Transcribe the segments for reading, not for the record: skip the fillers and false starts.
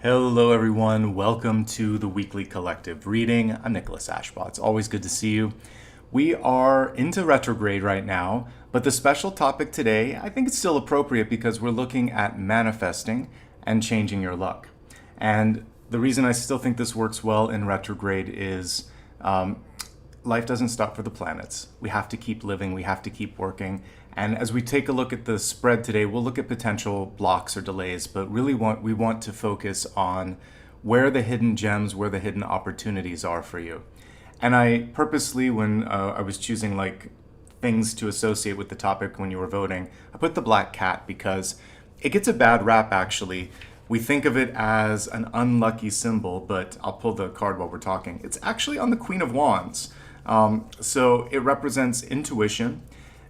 Hello everyone, welcome to the weekly collective reading. I'm Nicholas Ashbaugh. It's always good to see you. We are into retrograde right now, but the special topic today, I think it's still appropriate because we're looking at manifesting and changing your luck. And the reason I still think this works well in retrograde is life doesn't stop for the planets. We have to keep living, we have to keep working. And as we take a look at the spread today, we'll look at potential blocks or delays, but really we want to focus on where the hidden gems, where the hidden opportunities are for you. And I purposely, when I was choosing like things to associate with the topic when you were voting, I put the black cat because it gets a bad rap actually. We think of it as an unlucky symbol, but I'll pull the card while we're talking. It's actually on the Queen of Wands. So it represents intuition,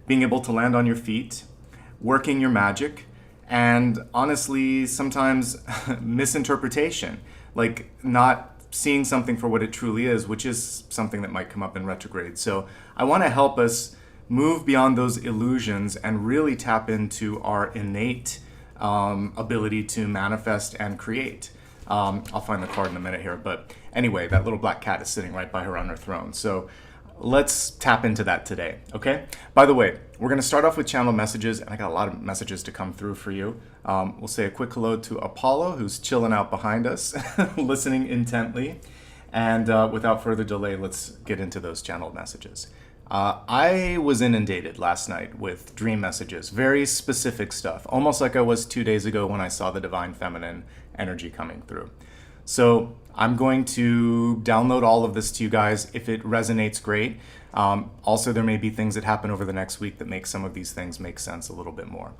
being able to land on your feet, working your magic, and honestly, sometimes misinterpretation, like not seeing something for what it truly is, which is something that might come up in retrograde. So I want to help us move beyond those illusions and really tap into our innate ability to manifest and create. I'll find the card in a minute here, but anyway, that little black cat is sitting right by her on her throne. So let's tap into that today, okay? By the way, we're going to start off with channel messages, and I got a lot of messages to come through for you. We'll say a quick hello to Apollo, who's chilling out behind us, listening intently. And without further delay, let's get into those channel messages. I was inundated last night with dream messages, very specific stuff, almost like I was 2 days ago when I saw the Divine Feminine energy coming through. So I'm going to download all of this to you guys. If it resonates, great. Also, there may be things that happen over the next week that make some of these things make sense a little bit more.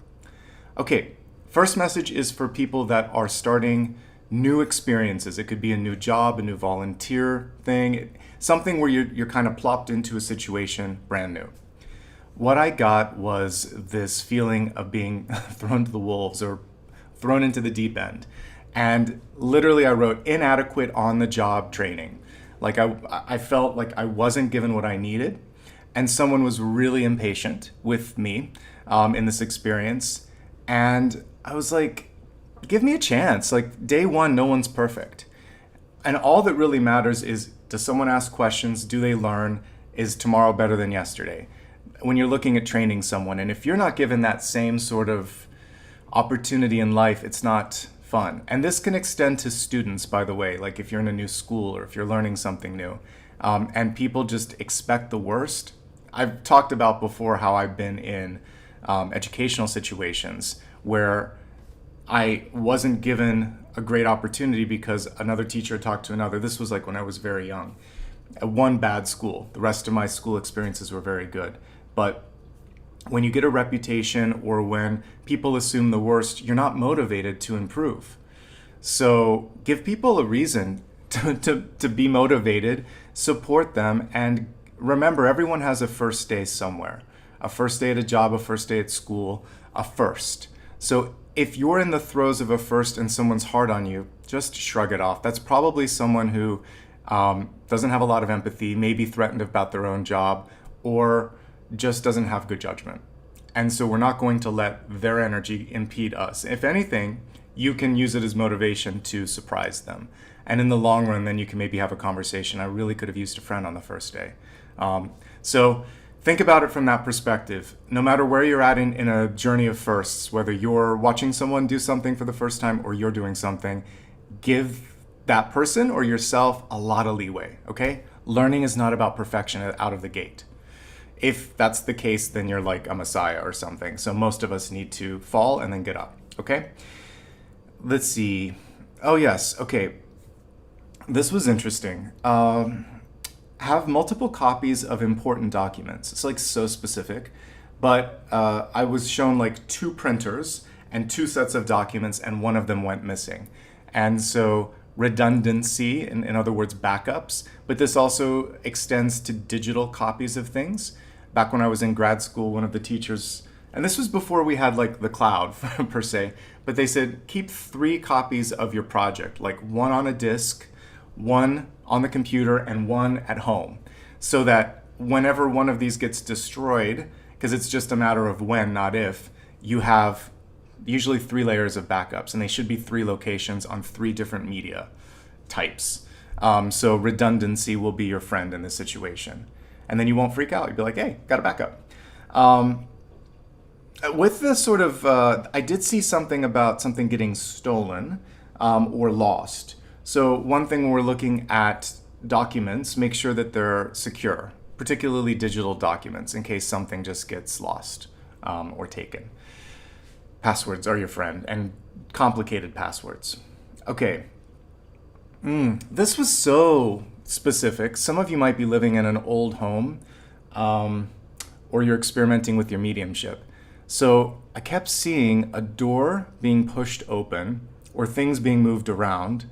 Okay, first message is for people that are starting new experiences. It could be a new job, a new volunteer thing, something where you're kind of plopped into a situation brand new. What I got was this feeling of being thrown to the wolves or thrown into the deep end. And literally I wrote inadequate on-the-job training. Like I felt like I wasn't given what I needed, and someone was really impatient with me in this experience. And I was like, give me a chance. Like day one, no one's perfect. And all that really matters is, does someone ask questions? Do they learn? Is tomorrow better than yesterday? When you're looking at training someone, and if you're not given that same sort of opportunity in life, it's not fun. And this can extend to students, by the way, like if you're in a new school or if you're learning something new, and people just expect the worst. I've talked about before how I've been in educational situations where I wasn't given a great opportunity because another teacher talked to another. This was like when I was very young. One bad school. The rest of my school experiences were very good. But when you get a reputation or when people assume the worst, you're not motivated to improve. So give people a reason to be motivated, support them, and remember, everyone has a first day somewhere. A first day at a job, a first day at school, a first. So if you're in the throes of a first and someone's hard on you, just shrug it off. That's probably someone who doesn't have a lot of empathy, maybe threatened about their own job, or just doesn't have good judgment. And so we're not going to let their energy impede us. If anything, you can use it as motivation to surprise them. And in the long run, then you can maybe have a conversation. I really could have used a friend on the first day. So think about it from that perspective. No matter where you're at in a journey of firsts, whether you're watching someone do something for the first time or you're doing something, give that person or yourself a lot of leeway, okay? Learning is not about perfection out of the gate. If that's the case, then you're like a messiah or something. So most of us need to fall and then get up, okay? Let's see. Oh, yes, okay. This was interesting. Have multiple copies of important documents. It's like so specific, but I was shown like 2 printers and 2 sets of documents, and one of them went missing. And so redundancy, in other words, backups, but this also extends to digital copies of things. Back when I was in grad school, one of the teachers, and this was before we had like the cloud per se, but they said, keep 3 copies of your project, like 1 on a disk, 1 on the computer, and 1 at home, so that whenever one of these gets destroyed, because it's just a matter of when, not if, you have usually 3 layers of backups, and they should be 3 locations on 3 different media types. So redundancy will be your friend in this situation. And then you won't freak out. You'll be like, hey, got a backup. With this sort of, I did see something about something getting stolen or lost. So one thing when we're looking at documents, make sure that they're secure, particularly digital documents, in case something just gets lost or taken. Passwords are your friend, and complicated passwords. Okay. This was so specific. Some of you might be living in an old home, or you're experimenting with your mediumship. So I kept seeing a door being pushed open or things being moved around,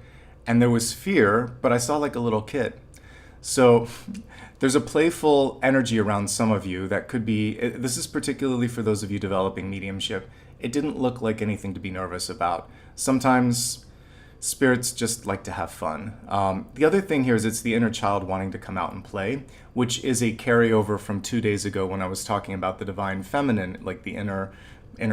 and there was fear, but I saw like a little kid. So there's a playful energy around some of you that could be, this is particularly for those of you developing mediumship. It didn't look like anything to be nervous about. Sometimes spirits just like to have fun. The other thing here is it's the inner child wanting to come out and play, which is a carryover from 2 days ago when I was talking about the divine feminine, like the inner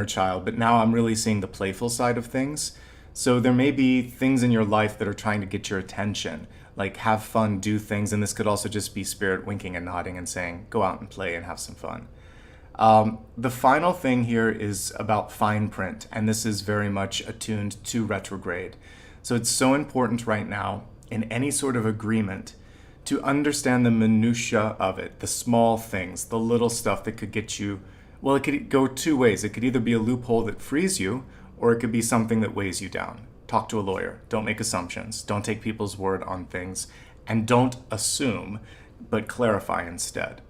child. But now I'm really seeing the playful side of things. So there may be things in your life that are trying to get your attention, like have fun, do things. And this could also just be spirit winking and nodding and saying, go out and play and have some fun. The final thing here is about fine print, and this is very much attuned to retrograde. So it's so important right now in any sort of agreement to understand the minutiae of it, the small things, the little stuff that could get you, well, it could go 2 ways. It could either be a loophole that frees you, or it could be something that weighs you down. Talk to a lawyer. Don't make assumptions. Don't take people's word on things. And don't assume, but clarify instead.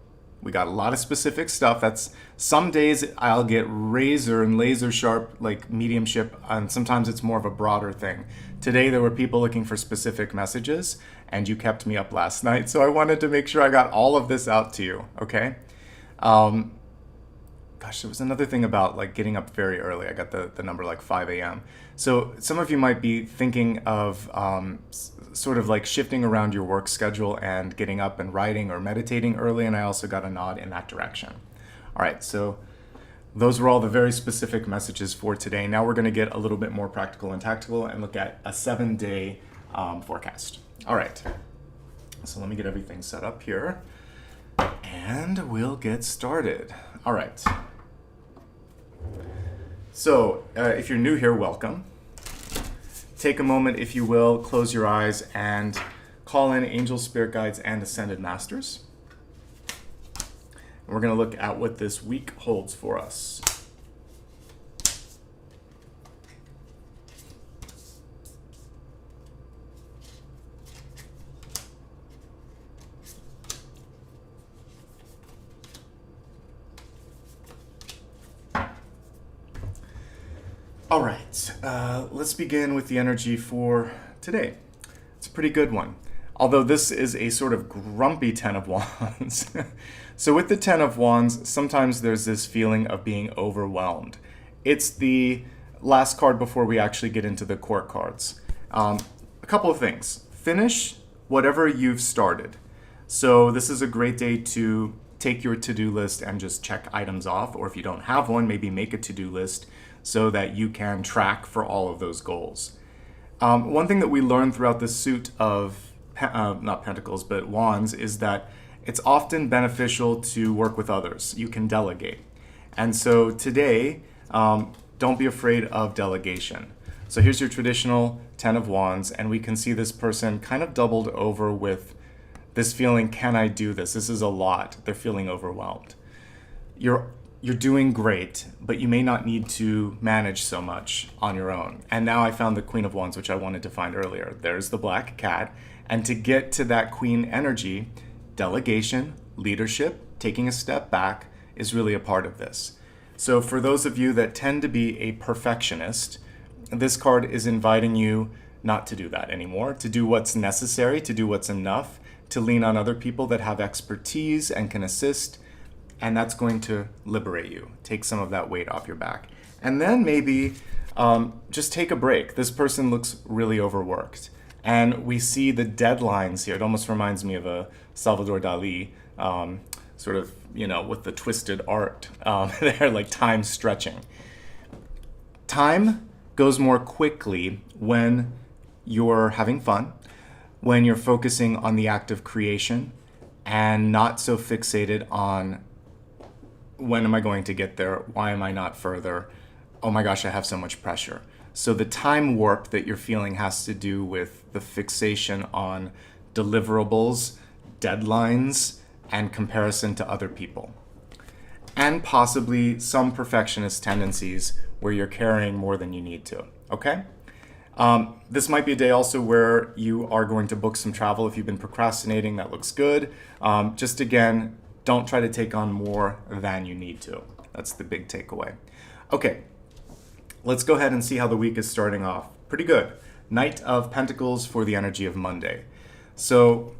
We got a lot of specific stuff. That's some days I'll get razor and laser sharp like mediumship, and sometimes it's more of a broader thing. Today there were people looking for specific messages, and you kept me up last night, so I wanted to make sure I got all of this out to you, okay? Gosh, there was another thing about like getting up very early. I got the number like 5 a.m. So some of you might be thinking of sort of like shifting around your work schedule and getting up and writing or meditating early, and I also got a nod in that direction. All right, so those were all the very specific messages for today. Now we're going to get a little bit more practical and tactical and look at a 7-day forecast. All right, so let me get everything set up here, and we'll get started. All right. So if you're new here, welcome. Take a moment, if you will, close your eyes and call in angels, spirit guides, and ascended masters. And we're going to look at what this week holds for us. All right, let's begin with the energy for today. It's a pretty good one, although this is a sort of grumpy 10 of Wands. So with the 10 of Wands, sometimes there's this feeling of being overwhelmed. It's the last card before we actually get into the court cards. A couple of things. Finish whatever you've started. So this is a great day to take your to-do list and just check items off, or if you don't have one, maybe make a to-do list so that you can track for all of those goals. One thing that we learned throughout the suit of, not pentacles, but wands, is that it's often beneficial to work with others. You can delegate. And so today, don't be afraid of delegation. So here's your traditional 10 of Wands, and we can see this person kind of doubled over with this feeling, can I do this? This is a lot. They're feeling overwhelmed. You're doing great, but you may not need to manage so much on your own. And now I found the Queen of Wands, which I wanted to find earlier. There's the black cat. And to get to that queen energy, delegation, leadership, taking a step back is really a part of this. So for those of you that tend to be a perfectionist, this card is inviting you not to do that anymore, to do what's necessary, to do what's enough, to lean on other people that have expertise and can assist. And that's going to liberate you, take some of that weight off your back. And then maybe just take a break. This person looks really overworked. And we see the deadlines here. It almost reminds me of a Salvador Dali, sort of, with the twisted art there, like time stretching. Time goes more quickly when you're having fun, when you're focusing on the act of creation and not so fixated on when am I going to get there? Why am I not further? Oh my gosh, I have so much pressure. So the time warp that you're feeling has to do with the fixation on deliverables, deadlines, and comparison to other people. And possibly some perfectionist tendencies where you're carrying more than you need to, okay? This might be a day also where you are going to book some travel. If you've been procrastinating, that looks good. Just again, don't try to take on more than you need to. That's the big takeaway. Okay, let's go ahead and see how the week is starting off. Pretty good. Knight of Pentacles for the energy of Monday. So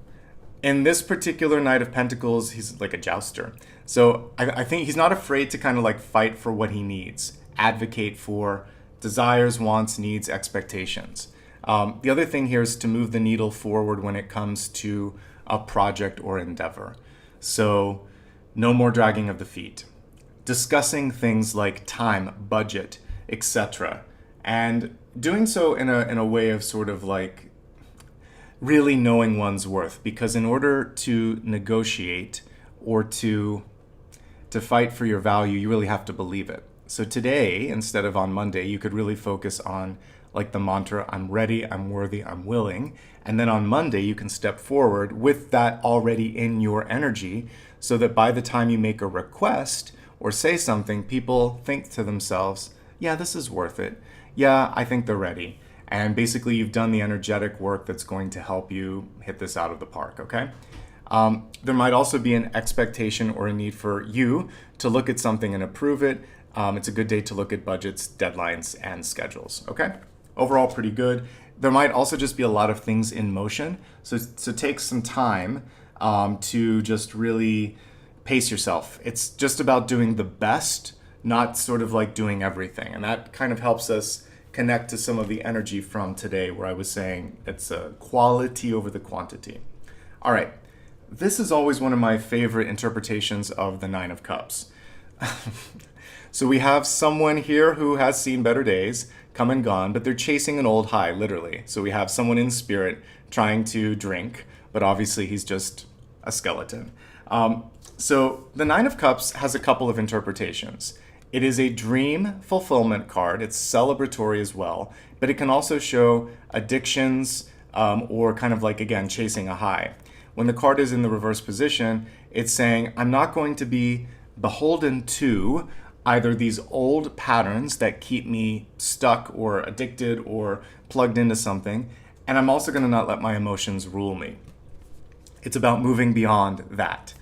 in this particular Knight of Pentacles, he's like a jouster. So I think he's not afraid to kind of like fight for what he needs, advocate for desires, wants, needs, expectations. The other thing here is to move the needle forward when it comes to a project or endeavor. So no more dragging of the feet. Discussing things like time, budget, etc. And doing so in a way of sort of like really knowing one's worth. Because in order to negotiate or to fight for your value, you really have to believe it. So today, instead of on Monday, you could really focus on like the mantra, I'm ready, I'm worthy, I'm willing. And then on Monday, you can step forward with that already in your energy so that by the time you make a request or say something, people think to themselves, yeah, this is worth it. Yeah, I think they're ready. And basically, you've done the energetic work that's going to help you hit this out of the park, okay? There might also be an expectation or a need for you to look at something and approve it. It's a good day to look at budgets, deadlines, and schedules, okay? Overall, pretty good. There might also just be a lot of things in motion. So take some time to just really pace yourself. It's just about doing the best, not sort of like doing everything. And that kind of helps us connect to some of the energy from today where I was saying it's a quality over the quantity. All right. This is always one of my favorite interpretations of the Nine of Cups. So we have someone here who has seen better days, come and gone, but they're chasing an old high, literally. So we have someone in spirit trying to drink, but obviously he's just a skeleton. So the Nine of Cups has a couple of interpretations. It is a dream fulfillment card. It's celebratory as well, but it can also show addictions or kind of like, again, chasing a high. When the card is in the reverse position, it's saying, I'm not going to be beholden to either these old patterns that keep me stuck or addicted or plugged into something, and I'm also going to not let my emotions rule me. It's about moving beyond that.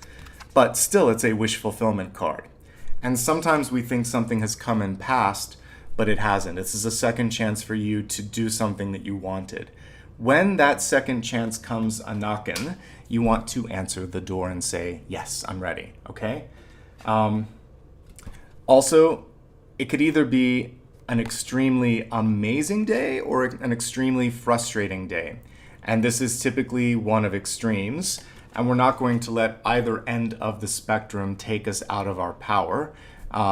But still, it's a wish fulfillment card. And sometimes we think something has come and passed, but it hasn't. This is a second chance for you to do something that you wanted. When that second chance comes a-knockin', you want to answer the door and say, yes, I'm ready, okay? Also, it could either be an extremely amazing day or an extremely frustrating day. And this is typically one of extremes, and we're not going to let either end of the spectrum take us out of our power.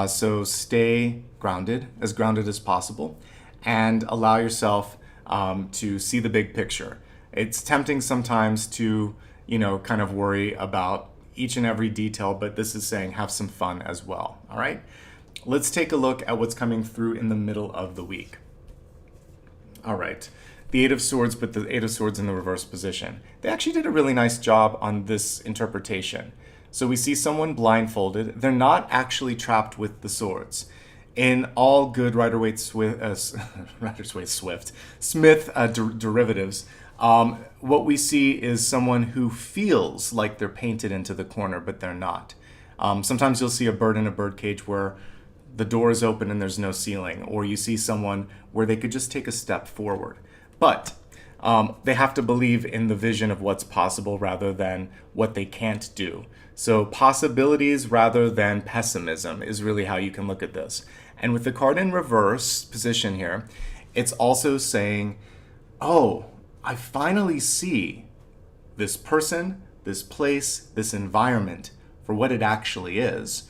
So stay grounded as possible, and allow yourself to see the big picture. It's tempting sometimes to, kind of worry about each and every detail, but this is saying have some fun as well, all right? Let's take a look at what's coming through in the middle of the week. All right, the Eight of Swords, but the Eight of Swords in the reverse position. They actually did a really nice job on this interpretation. So we see someone blindfolded. They're not actually trapped with the swords. In all good Smith derivatives, what we see is someone who feels like they're painted into the corner, but they're not. Sometimes you'll see a bird in a birdcage where the door is open and there's no ceiling, or you see someone where they could just take a step forward. But they have to believe in the vision of what's possible rather than what they can't do. So possibilities rather than pessimism is really how you can look at this. And with the card in reverse position here, it's also saying, oh, I finally see this person, this place, this environment for what it actually is.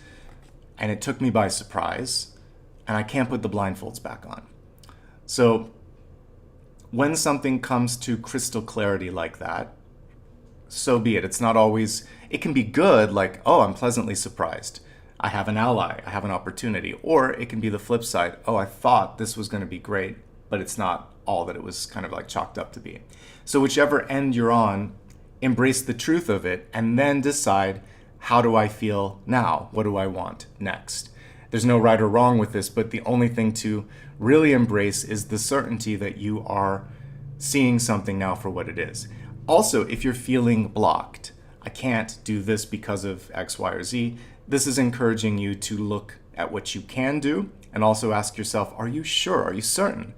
And it took me by surprise. and I can't put the blindfolds back on. So when something comes to crystal clarity like that, so be it. It's not always, it can be good, like, oh, I'm pleasantly surprised. I have an ally, I have an opportunity. Or it can be the flip side. Oh, I thought this was going to be great, but it's not all that it was kind of like chalked up to be. So whichever end you're on, embrace the truth of it and then decide, how do I feel now? What do I want next? There's no right or wrong with this, but the only thing to really embrace is the certainty that you are seeing something now for what it is. Also, if you're feeling blocked, I can't do this because of X, Y, or Z, this is encouraging you to look at what you can do and also ask yourself, are you sure? Are you certain?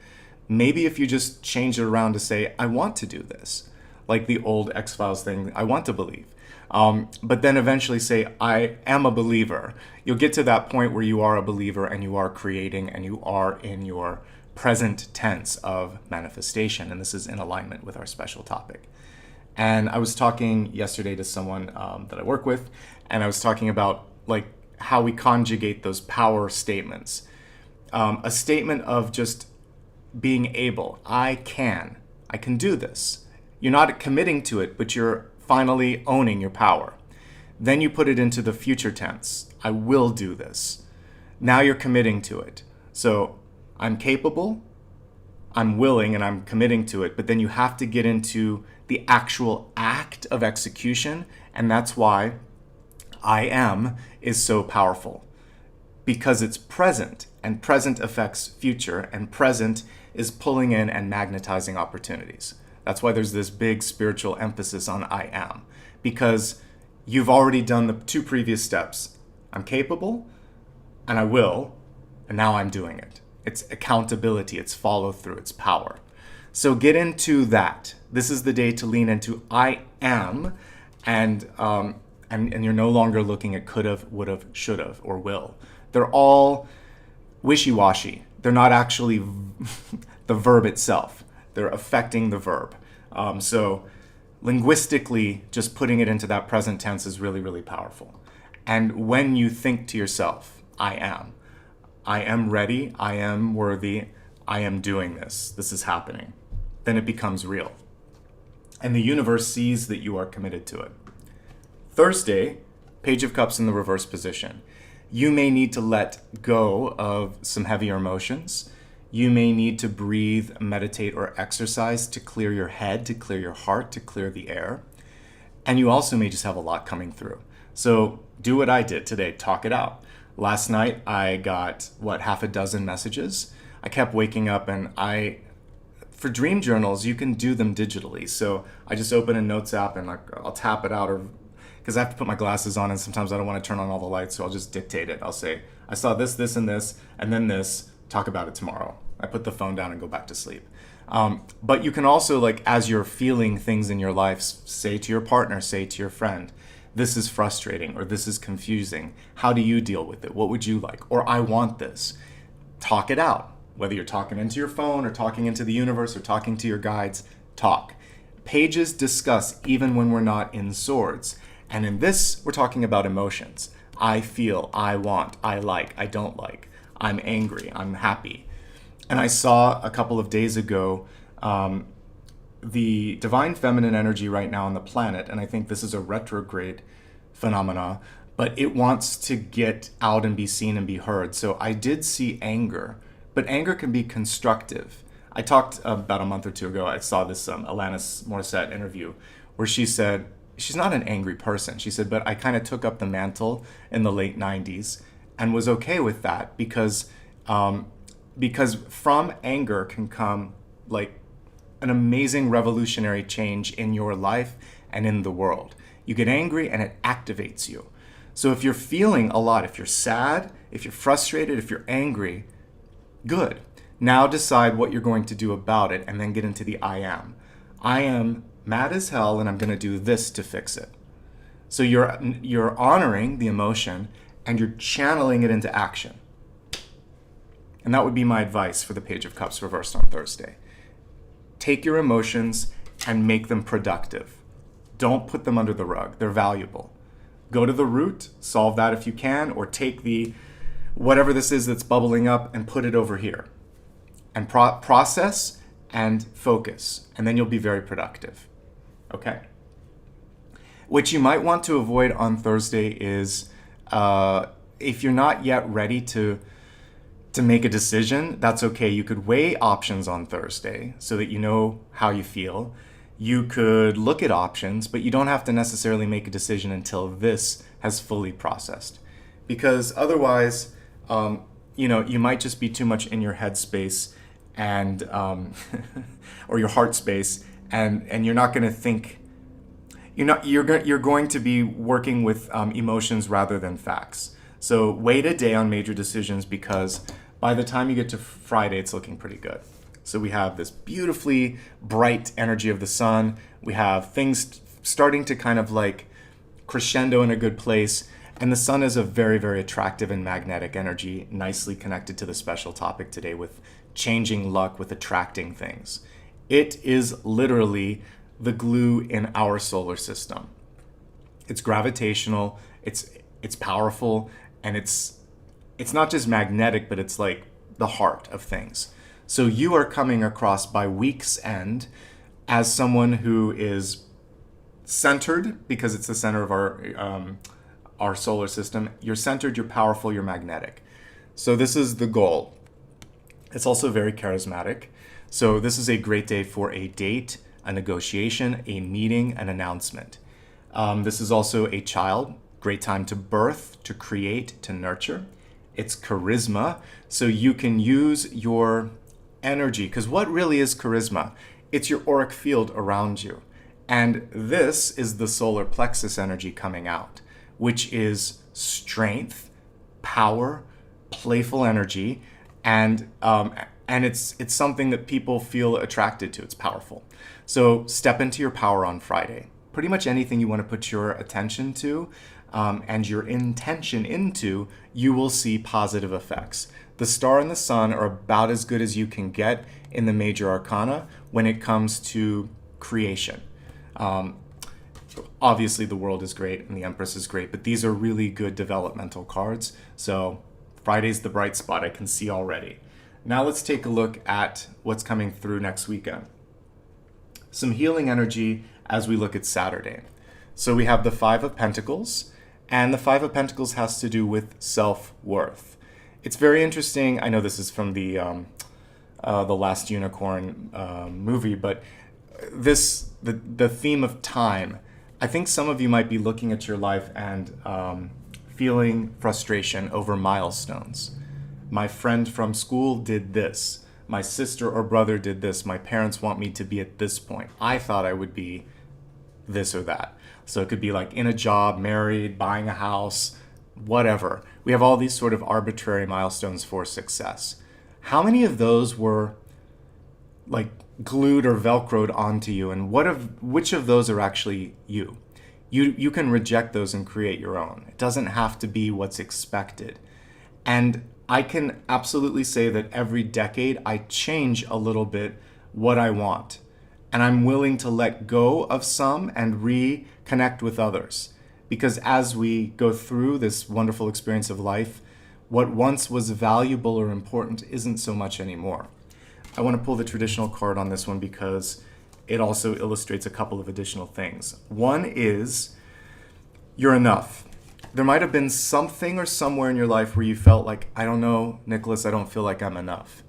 Maybe if you just change it around to say, I want to do this, like the old X-Files thing, I want to believe. But then eventually say, I am a believer. You'll get to that point where you are a believer and you are creating and you are in your present tense of manifestation. And this is in alignment with our special topic. And I was talking yesterday to someone that I work with, and I was talking about like how we conjugate those power statements. A statement of just being able, I can do this. You're not committing to it, but you're finally owning your power. Then you put it into the future tense. I will do this. Now you're committing to it. So I'm capable, I'm willing, and I'm committing to it. But then you have to get into the actual act of execution. And that's why I am is so powerful. Because it's present, and present affects future, and present is pulling in and magnetizing opportunities. That's why there's this big spiritual emphasis on I am, because you've already done the two previous steps. I'm capable, and I will, and now I'm doing it. It's accountability, it's follow through, it's power. So get into that. This is the day to lean into I am, and you're no longer looking at could've, would've, should've, or will. They're all wishy-washy. They're not actually the verb itself. They're affecting the verb. So linguistically, just putting it into that present tense is really, really powerful. And when you think to yourself, I am ready, I am worthy, I am doing this, this is happening, then it becomes real. And the universe sees that you are committed to it. Thursday, Page of Cups in the reverse position. You may need to let go of some heavier emotions. You may need to breathe, meditate, or exercise to clear your head, to clear your heart, to clear the air. And you also may just have a lot coming through. So do what I did today, talk it out. Last night, I got, half a dozen messages. I kept waking up and for dream journals, you can do them digitally. So I just open a notes app and I'll tap it out, or because I have to put my glasses on and sometimes I don't want to turn on all the lights, so I'll just dictate it. I'll say, I saw this, this, and then this, talk about it tomorrow. I put the phone down and go back to sleep. But you can also, as you're feeling things in your life, say to your partner, say to your friend, this is frustrating, or this is confusing. How do you deal with it? What would you like? Or I want this. Talk it out. Whether you're talking into your phone or talking into the universe or talking to your guides, talk. Pages discuss even when we're not in swords. And in this, we're talking about emotions. I feel, I want, I like, I don't like. I'm angry, I'm happy. And I saw a couple of days ago the divine feminine energy right now on the planet, and I think this is a retrograde phenomena, but it wants to get out and be seen and be heard. So I did see anger, but anger can be constructive. I talked about a month or two ago, I saw this Alanis Morissette interview where she said, she's not an angry person. She said, but I kind of took up the mantle in the late 90s and was okay with that because from anger can come an amazing revolutionary change in your life and in the world. You get angry and it activates you. So if you're feeling a lot, if you're sad, if you're frustrated, if you're angry, good. Now decide what you're going to do about it and then get into the I am. I am mad as hell and I'm going to do this to fix it. So you're honoring the emotion and you're channeling it into action. And that would be my advice for the Page of Cups reversed on Thursday. Take your emotions and make them productive. Don't put them under the rug. They're valuable. Go to the root, solve that if you can, or take the whatever this is that's bubbling up and put it over here. And process and focus. And then you'll be very productive. Okay? What you might want to avoid on Thursday is if you're not yet ready to make a decision, that's okay. You could weigh options on Thursday so that you know how you feel. You could look at options, but you don't have to necessarily make a decision until this has fully processed. Because otherwise, you might just be too much in your head space and or your heart space, and you're not going to think. You're going to be working with emotions rather than facts. So wait a day on major decisions, because by the time you get to Friday, it's looking pretty good. So we have this beautifully bright energy of the sun. We have things starting to kind of like crescendo in a good place. And the sun is a very, very attractive and magnetic energy, nicely connected to the special topic today with changing luck, with attracting things. It is literally the glue in our solar system. It's gravitational, it's powerful, and it's not just magnetic, but it's like the heart of things. So you are coming across by week's end as someone who is centered, because it's the center of our solar system. You're centered, you're powerful, you're magnetic. So this is the goal. It's also very charismatic. So this is a great day for a date, a negotiation, a meeting, an announcement. This is also a child. Great time to birth, to create, to nurture. It's charisma, so you can use your energy, because what really is charisma? It's your auric field around you. And this is the solar plexus energy coming out, which is strength, power, playful energy, and it's something that people feel attracted to. It's powerful. So step into your power on Friday. Pretty much anything you want to put your attention to and your intention into, you will see positive effects. The star and the sun are about as good as you can get in the major arcana when it comes to creation. Obviously, the world is great and the Empress is great, but these are really good developmental cards. So Friday's the bright spot, I can see already. Now let's take a look at what's coming through next weekend. Some healing energy as we look at Saturday. So we have the Five of Pentacles, and the Five of Pentacles has to do with self-worth. It's very interesting. I know this is from the Last Unicorn movie, but the theme of time. I think some of you might be looking at your life and feeling frustration over milestones. My friend from school did this. My sister or brother did this. My parents want me to be at this point. I thought I would be this or that. So it could be like in a job, married, buying a house, whatever. We have all these sort of arbitrary milestones for success. How many of those were like glued or velcroed onto you, and which of those are actually you? You can reject those and create your own. It doesn't have to be what's expected. And I can absolutely say that every decade I change a little bit what I want. And I'm willing to let go of some and reconnect with others. Because as we go through this wonderful experience of life, what once was valuable or important isn't so much anymore. I want to pull the traditional card on this one because it also illustrates a couple of additional things. One is, you're enough. There might have been something or somewhere in your life where you felt like, I don't know, Nicholas, I don't feel like I'm enough.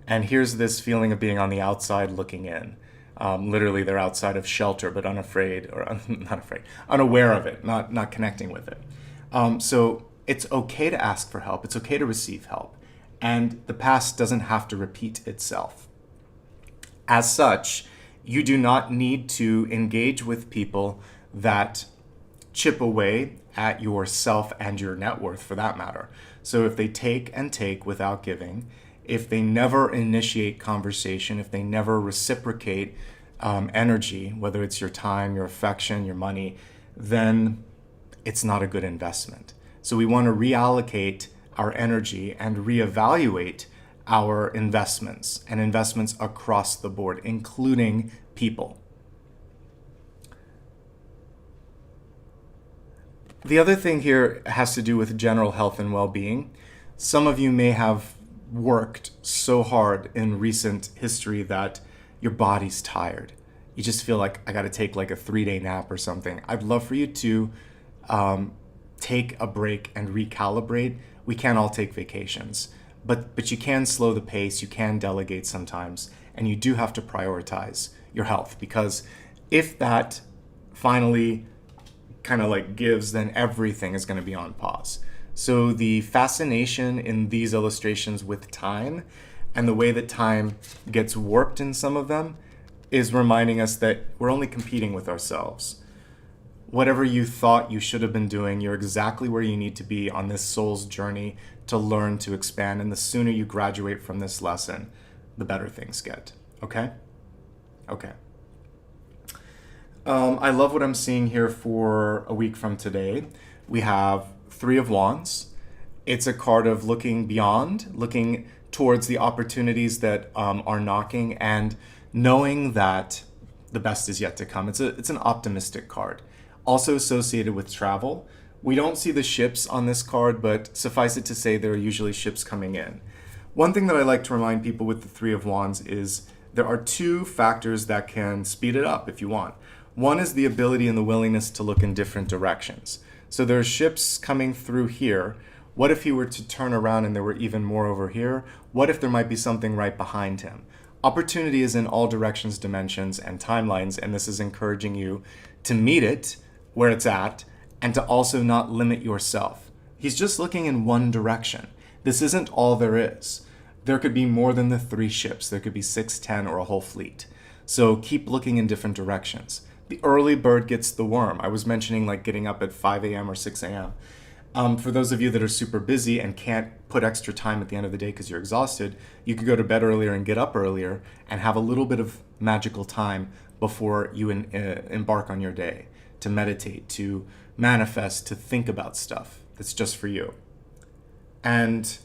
And here's this feeling of being on the outside looking in. Literally, they're outside of shelter, but unafraid, or not afraid, unaware of it, not connecting with it. So it's okay to ask for help. It's okay to receive help. And the past doesn't have to repeat itself. As such, you do not need to engage with people that chip away at yourself and your net worth, for that matter. So if they take and take without giving, if they never initiate conversation, if they never reciprocate energy, whether it's your time, your affection, your money, then it's not a good investment. So we want to reallocate our energy and reevaluate our investments, and investments across the board, including people. The other thing here has to do with general health and well-being. Some of you may have worked so hard in recent history that your body's tired. You just feel like, I got to take like a 3-day nap or something. I'd love for you to take a break and recalibrate. We can't all take vacations, but you can slow the pace, you can delegate sometimes, and you do have to prioritize your health, because if that finally kind of like gives, then everything is going to be on pause. So the fascination in these illustrations with time and the way that time gets warped in some of them is reminding us that we're only competing with ourselves. Whatever you thought you should have been doing, you're exactly where you need to be on this soul's journey to learn, to expand. And the sooner you graduate from this lesson, the better things get. Okay? Okay. I love what I'm seeing here for a week from today. We have 3 of Wands. It's a card of looking beyond, looking towards the opportunities that are knocking, and knowing that the best is yet to come. It's an optimistic card. Also associated with travel. We don't see the ships on this card, but suffice it to say there are usually ships coming in. One thing that I like to remind people with the 3 of Wands is there are 2 factors that can speed it up if you want. One is the ability and the willingness to look in different directions. So there's ships coming through here. What if he were to turn around and there were even more over here? What if there might be something right behind him? Opportunity is in all directions, dimensions, and timelines, and this is encouraging you to meet it where it's at and to also not limit yourself. He's just looking in one direction. This isn't all there is. There could be more than the 3 ships. There could be 6, 10, or a whole fleet. So keep looking in different directions. The early bird gets the worm. I was mentioning like getting up at 5 a.m. or 6 a.m. For those of you that are super busy and can't put extra time at the end of the day because you're exhausted, you could go to bed earlier and get up earlier and have a little bit of magical time before you embark on your day, to meditate, to manifest, to think about stuff that's just for you. And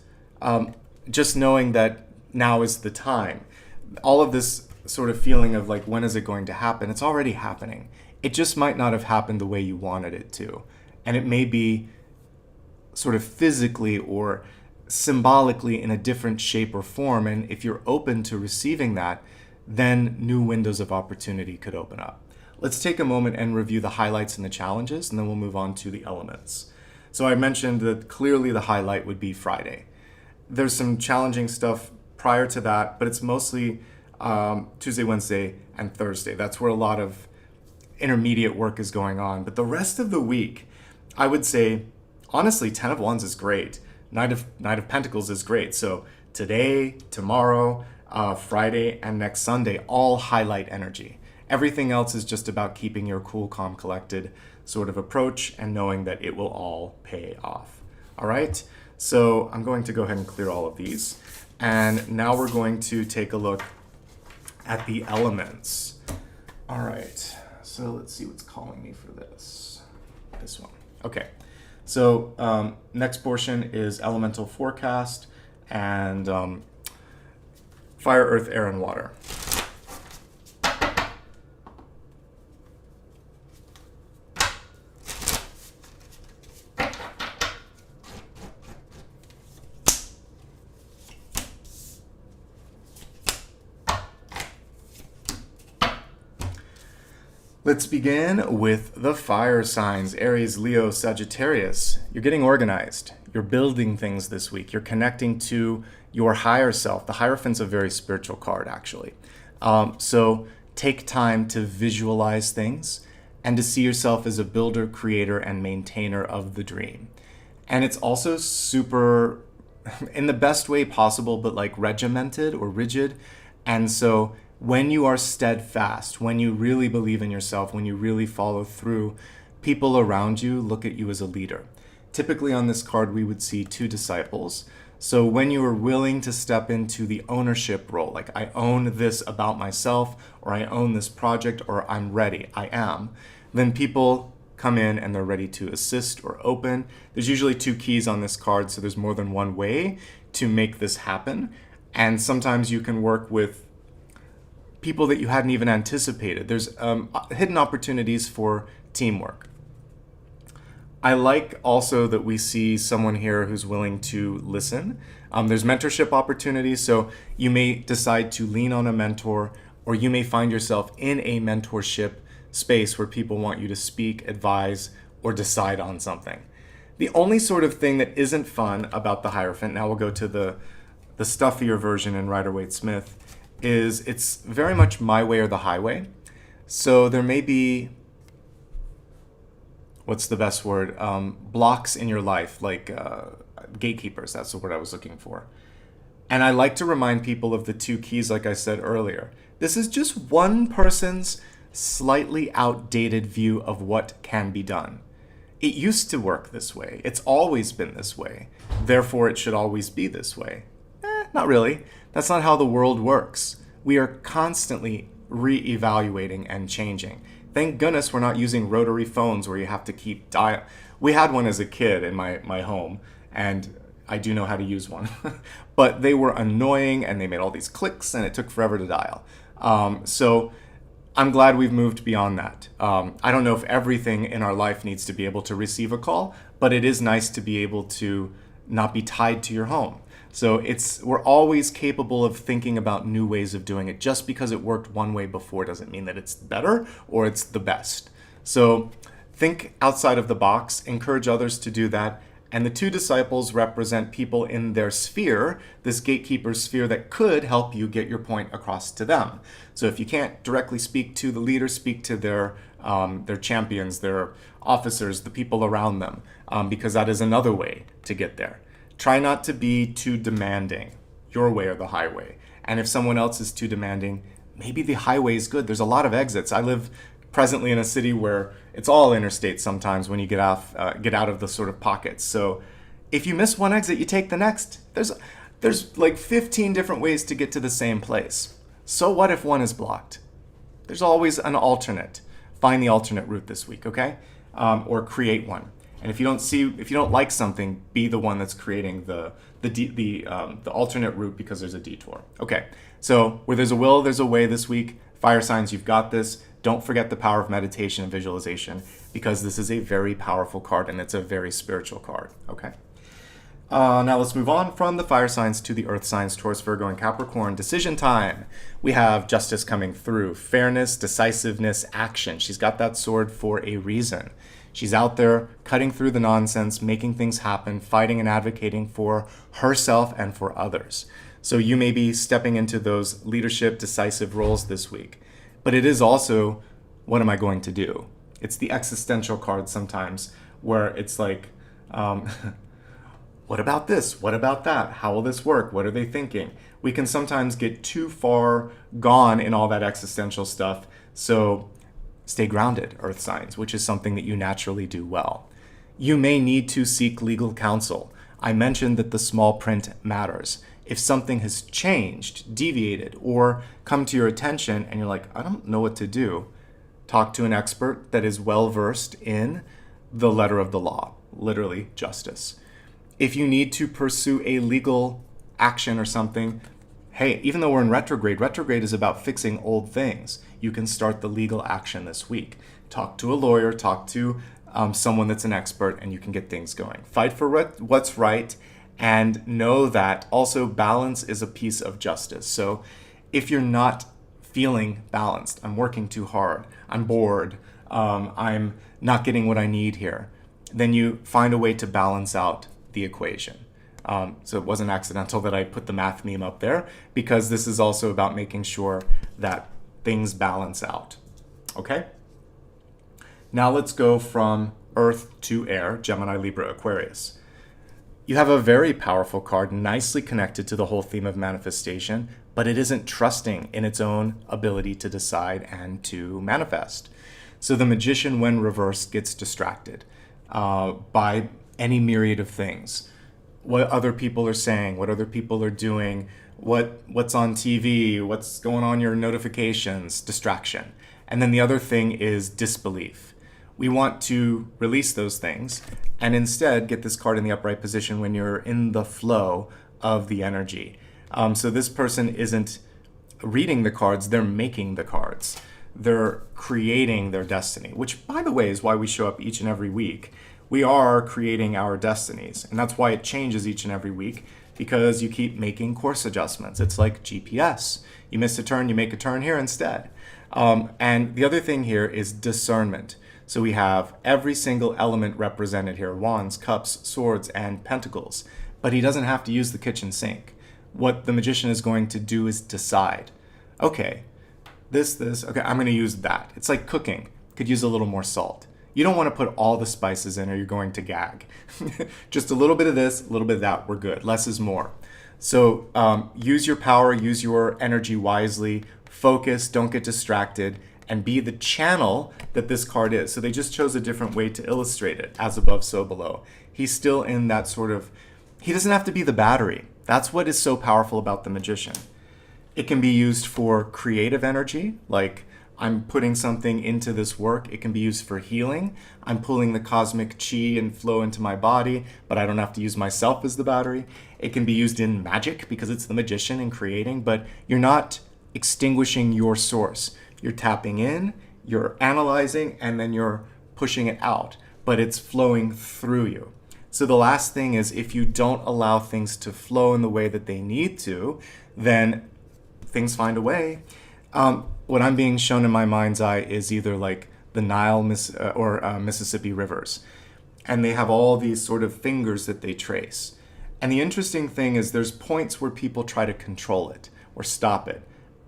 just knowing that now is the time. All of this sort of feeling of like, when is it going to happen? It's already happening. It just might not have happened the way you wanted it to. And it may be sort of physically or symbolically in a different shape or form. And if you're open to receiving that, then new windows of opportunity could open up. Let's take a moment and review the highlights and the challenges, and then we'll move on to the elements. So I mentioned that clearly the highlight would be Friday. There's some challenging stuff prior to that, but it's mostly Tuesday, Wednesday, and Thursday. That's where a lot of intermediate work is going on. But the rest of the week, I would say, honestly, 10 of Wands is great. Knight of Pentacles is great. So today, tomorrow, Friday, and next Sunday, all highlight energy. Everything else is just about keeping your cool, calm, collected sort of approach and knowing that it will all pay off. All right? So I'm going to go ahead and clear all of these. And now we're going to take a look at the elements. All right, so let's see what's calling me for this. This one. Okay, so next portion is elemental forecast and fire, earth, air, and water. Let's begin with the fire signs, Aries, Leo, Sagittarius. You're getting organized. You're building things this week. You're connecting to your higher self. The Hierophant's a very spiritual card, actually. So take time to visualize things and to see yourself as a builder, creator, and maintainer of the dream. And it's also super, in the best way possible, but like regimented or rigid. And so when you are steadfast, when you really believe in yourself, when you really follow through, people around you look at you as a leader. Typically on this card, we would see 2 disciples. So when you are willing to step into the ownership role, like I own this about myself, or I own this project, or I'm ready, I am, then people come in and they're ready to assist or open. There's usually 2 keys on this card, so there's more than one way to make this happen. And sometimes you can work with people that you hadn't even anticipated. There's hidden opportunities for teamwork. I like also that we see someone here who's willing to listen. There's mentorship opportunities, so you may decide to lean on a mentor, or you may find yourself in a mentorship space where people want you to speak, advise, or decide on something. The only sort of thing that isn't fun about the Hierophant, now we'll go to the stuffier version in Rider-Waite-Smith, is it's very much my way or the highway. So there may be, what's the best word? Blocks in your life, like gatekeepers, that's the word I was looking for. And I like to remind people of the two keys, like I said earlier. This is just one person's slightly outdated view of what can be done. It used to work this way. It's always been this way. Therefore, it should always be this way. Not really. That's not how the world works. We are constantly re-evaluating and changing. Thank goodness we're not using rotary phones where you have to keep dial. We had one as a kid in my home, and I do know how to use one. But they were annoying, and they made all these clicks, and it took forever to dial. So I'm glad we've moved beyond that. I don't know if everything in our life needs to be able to receive a call, but it is nice to be able to not be tied to your home. So we're always capable of thinking about new ways of doing it. Just because it worked one way before doesn't mean that it's better or it's the best. So think outside of the box, encourage others to do that. And the two disciples represent people in their sphere, this gatekeeper sphere that could help you get your point across to them. So if you can't directly speak to the leader, speak to their champions, their officers, the people around them, because that is another way to get there. Try not to be too demanding, your way or the highway. And if someone else is too demanding, maybe the highway is good. There's a lot of exits. I live presently in a city where it's all interstate sometimes when you get out of the sort of pockets. So if you miss one exit, you take the next. There's like 15 different ways to get to the same place. So what if one is blocked? There's always an alternate. Find the alternate route this week, okay? Or create one. And if you don't like something, be the one that's creating the alternate route because there's a detour. Okay, so where there's a will, there's a way this week. Fire signs, you've got this. Don't forget the power of meditation and visualization because this is a very powerful card and it's a very spiritual card. Okay. Now let's move on from the fire signs to the earth signs, Taurus, Virgo, and Capricorn. Decision time. We have justice coming through. Fairness, decisiveness, action. She's got that sword for a reason. She's out there cutting through the nonsense, making things happen, fighting and advocating for herself and for others. So you may be stepping into those leadership, decisive roles this week. But it is also, what am I going to do? It's the existential card sometimes where it's like, what about this? What about that? How will this work? What are they thinking? We can sometimes get too far gone in all that existential stuff. So stay grounded, earth signs, which is something that you naturally do well. You may need to seek legal counsel. I mentioned that the small print matters. If something has changed, deviated, or come to your attention and you're like, I don't know what to do, talk to an expert that is well versed in the letter of the law, literally justice. If you need to pursue a legal action or something, hey, even though we're in retrograde is about fixing old things. You can start the legal action this week. Talk to a lawyer, talk to someone that's an expert, and you can get things going. Fight for what's right, and know that also balance is a piece of justice. So if you're not feeling balanced, I'm working too hard, I'm bored, I'm not getting what I need here, then you find a way to balance out the equation. So it wasn't accidental that I put the math meme up there, because this is also about making sure that things balance out. Okay? Now let's go from Earth to Air, Gemini, Libra, Aquarius. You have a very powerful card, nicely connected to the whole theme of manifestation, but it isn't trusting in its own ability to decide and to manifest. So the magician, when reversed, gets distracted by any myriad of things. What other people are saying, what other people are doing, what's on TV, what's going on your notifications, distraction. And then the other thing is disbelief. We want to release those things and instead get this card in the upright position when you're in the flow of the energy. So this person isn't reading the cards, they're making the cards. They're creating their destiny, which, by the way, is why we show up each and every week. We are creating our destinies. And that's why it changes each and every week, because you keep making course adjustments. It's like GPS. You miss a turn, you make a turn here instead. And the other thing here is discernment. So we have every single element represented here: wands, cups, swords, and pentacles. But he doesn't have to use the kitchen sink. What the magician is going to do is decide, okay, okay, I'm going to use that. It's like cooking. Could use a little more salt. You don't want to put all the spices in or you're going to gag. Just a little bit of this, a little bit of that, we're good. Less is more. So use your power, use your energy wisely, focus, don't get distracted, and be the channel that this card is. So they just chose a different way to illustrate it, as above, so below. He's still in that sort of, he doesn't have to be the battery. That's what is so powerful about the magician. It can be used for creative energy, like I'm putting something into this work. It can be used for healing. I'm pulling the cosmic chi and flow into my body, but I don't have to use myself as the battery. It can be used in magic because it's the magician and creating, but you're not extinguishing your source. You're tapping in, you're analyzing, and then you're pushing it out, but it's flowing through you. So the last thing is, if you don't allow things to flow in the way that they need to, then things find a way. What I'm being shown in my mind's eye is either like the Nile or Mississippi rivers. And they have all these sort of fingers that they trace. And the interesting thing is there's points where people try to control it or stop it.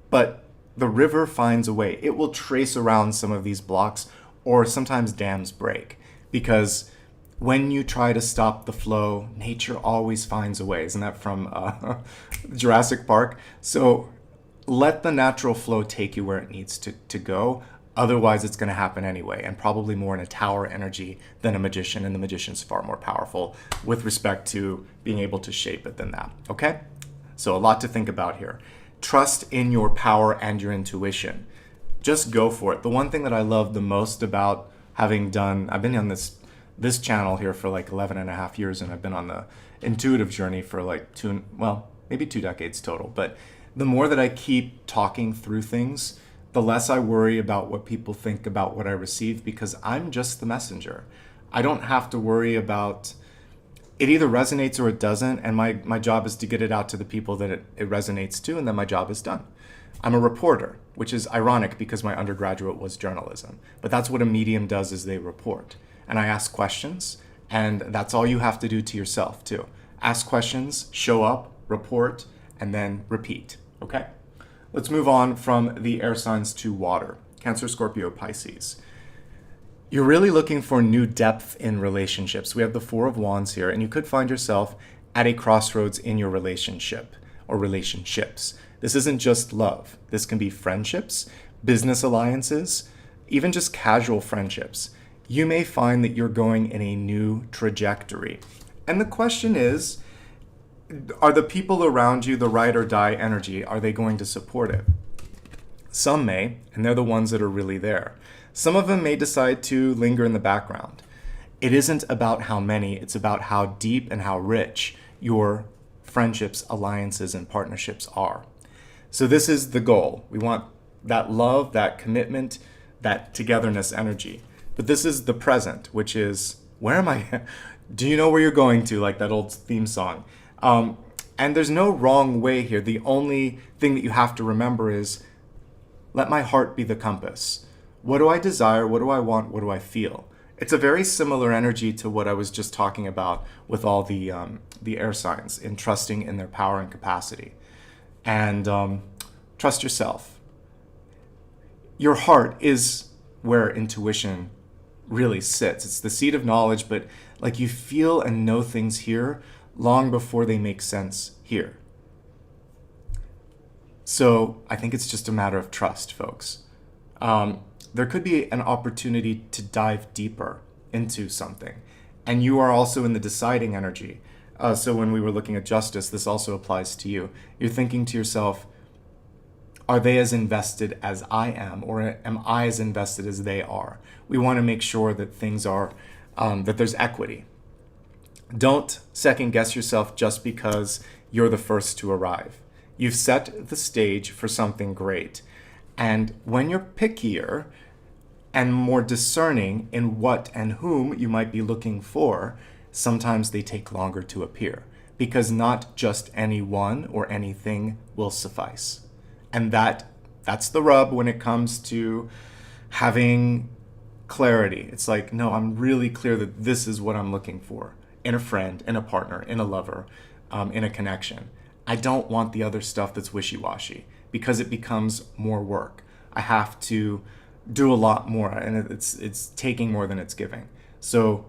But the river finds a way. It will trace around some of these blocks, or sometimes dams break. Because when you try to stop the flow, nature always finds a way. Isn't that from Jurassic Park? So let the natural flow take you where it needs to go. Otherwise, it's going to happen anyway, and probably more in a tower energy than a magician, and the magician's far more powerful with respect to being able to shape it than that, okay? So a lot to think about here. Trust in your power and your intuition. Just go for it. The one thing that I love the most about having done, I've been on this channel here for like 11 and a half years, and I've been on the intuitive journey for like maybe 2 decades total, but the more that I keep talking through things, the less I worry about what people think about what I receive, because I'm just the messenger. I don't have to worry about, it either resonates or it doesn't, and my job is to get it out to the people that it resonates to, and then my job is done. I'm a reporter, which is ironic because my undergraduate was journalism. But that's what a medium does, is they report. And I ask questions, and that's all you have to do to yourself too. Ask questions, show up, report, and then repeat, okay? Let's move on from the air signs to water. Cancer, Scorpio, Pisces. You're really looking for new depth in relationships. We have the Four of Wands here, and you could find yourself at a crossroads in your relationship or relationships. This isn't just love. This can be friendships, business alliances, even just casual friendships. You may find that you're going in a new trajectory. And the question is, are the people around you the ride or die energy? Are they going to support it? Some may, and they're the ones that are really there. Some of them may decide to linger in the background. It isn't about how many, it's about how deep and how rich your friendships, alliances, and partnerships are. So this is the goal. We want that love, that commitment, that togetherness energy. But this is the present, which is, where am I? Do you know where you're going to? Like that old theme song. And there's no wrong way here. The only thing that you have to remember is, let my heart be the compass. What do I desire? What do I want? What do I feel? It's a very similar energy to what I was just talking about with all the air signs, in trusting in their power and capacity. And trust yourself. Your heart is where intuition really sits. It's the seat of knowledge, but like you feel and know things here long before they make sense here. So I think it's just a matter of trust, folks. There could be an opportunity to dive deeper into something. And you are also in the deciding energy. So when we were looking at justice, this also applies to you. You're thinking to yourself, are they as invested as I am, or am I as invested as they are? We want to make sure that things are, that there's equity. Don't second guess yourself just because you're the first to arrive. You've set the stage for something great. And when you're pickier, and more discerning in what and whom you might be looking for, sometimes they take longer to appear, because not just anyone or anything will suffice. And that's the rub when it comes to having clarity. It's like, no, I'm really clear that this is what I'm looking for in a friend, in a partner, in a lover, in a connection. I don't want the other stuff that's wishy-washy, because it becomes more work. I have to do a lot more, and it's taking more than it's giving. So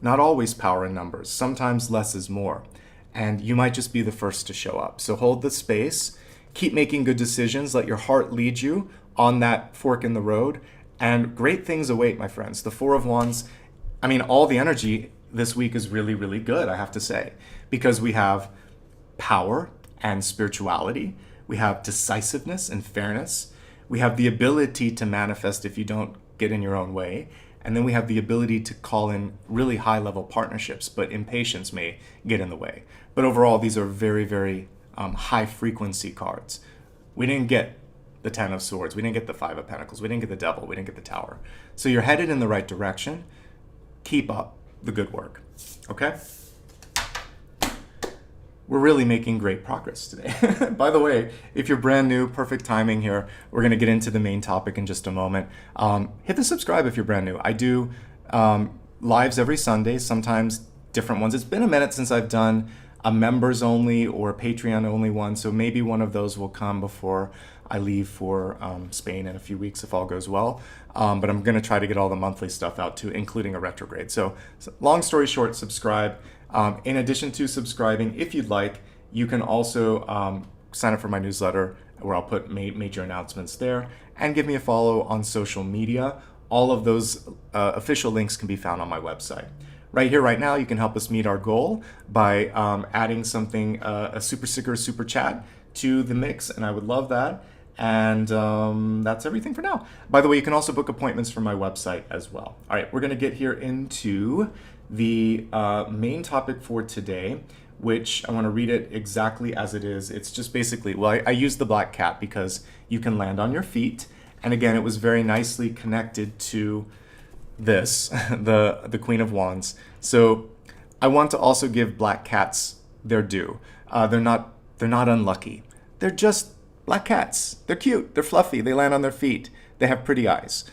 not always power in numbers. Sometimes less is more. And you might just be the first to show up. So hold the space, keep making good decisions, let your heart lead you on that fork in the road, and great things await, my friends. The Four of Wands, I mean, all the energy this week is really, really good, I have to say, because we have power and spirituality, we have decisiveness and fairness, we have the ability to manifest if you don't get in your own way, and then we have the ability to call in really high-level partnerships, but impatience may get in the way. But overall, these are very, very high-frequency cards. We didn't get the Ten of Swords, we didn't get the Five of Pentacles, we didn't get the Devil, we didn't get the Tower. So you're headed in the right direction. Keep up the good work, okay? We're really making great progress today. By the way, if you're brand new, perfect timing here. We're going to get into the main topic in just a moment. Hit the subscribe if you're brand new. I do lives every Sunday, sometimes different ones. It's been a minute since I've done a members only or Patreon only one, so maybe one of those will come before I leave for Spain in a few weeks if all goes well. But I'm going to try to get all the monthly stuff out too, including a retrograde. So long story short, subscribe. In addition to subscribing, if you'd like, you can also sign up for my newsletter where I'll put major announcements there, and give me a follow on social media. All of those official links can be found on my website. Right here, right now, you can help us meet our goal by adding something, a super sticker, super chat to the mix, and I would love that. And that's everything for now. By the way, you can also book appointments from my website as well. All right, we're going to get here into the main topic for today, which I want to read it exactly as it is. It's just basically, well, I used the black cat because you can land on your feet. And again, it was very nicely connected to this, the Queen of Wands. So I want to also give black cats their due. They're not unlucky. They're just black cats. They're cute. They're fluffy. They land on their feet. They have pretty eyes.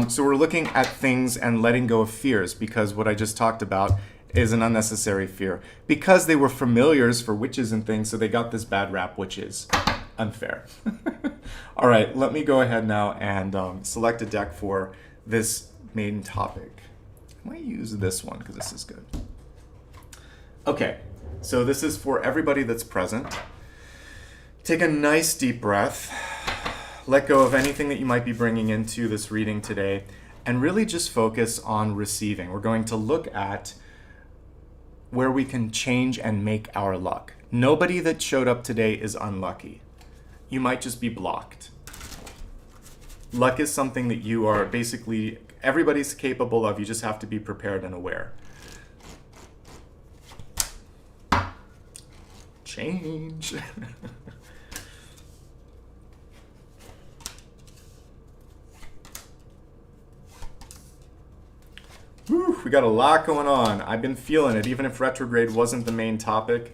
So we're looking at things and letting go of fears, because what I just talked about is an unnecessary fear. Because they were familiars for witches and things, so they got this bad rap, which is unfair. All right, let me go ahead now and select a deck for this main topic. I might use this one because this is good. Okay, so this is for everybody that's present. Take a nice deep breath. Let go of anything that you might be bringing into this reading today, and really just focus on receiving. We're going to look at where we can change and make our luck. Nobody that showed up today is unlucky. You might just be blocked. Luck is something that you are basically, everybody's capable of. You just have to be prepared and aware. Change. Whew, we got a lot going on. I've been feeling it. Even if retrograde wasn't the main topic,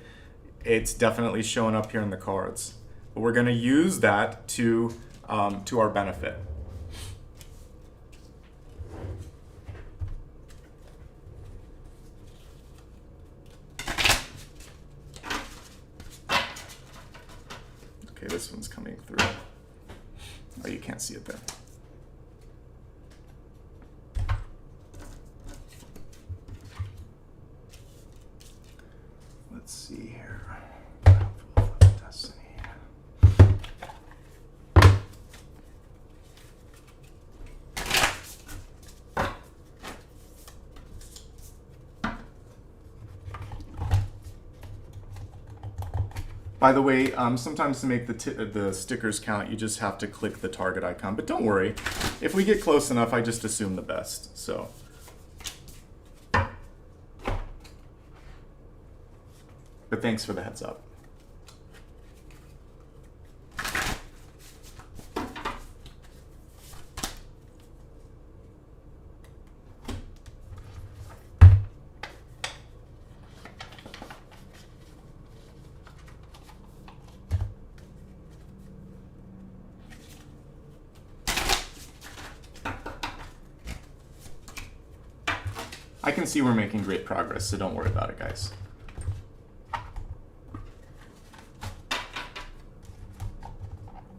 it's definitely showing up here in the cards. But we're going to use that to our benefit. Okay, this one's coming through. Oh, you can't see it there. Let's see here. Destiny. By the way, sometimes to make the stickers count, you just have to click the target icon. But don't worry, if we get close enough, I just assume the best. So. But thanks for the heads up. I can see we're making great progress, so don't worry about it, guys.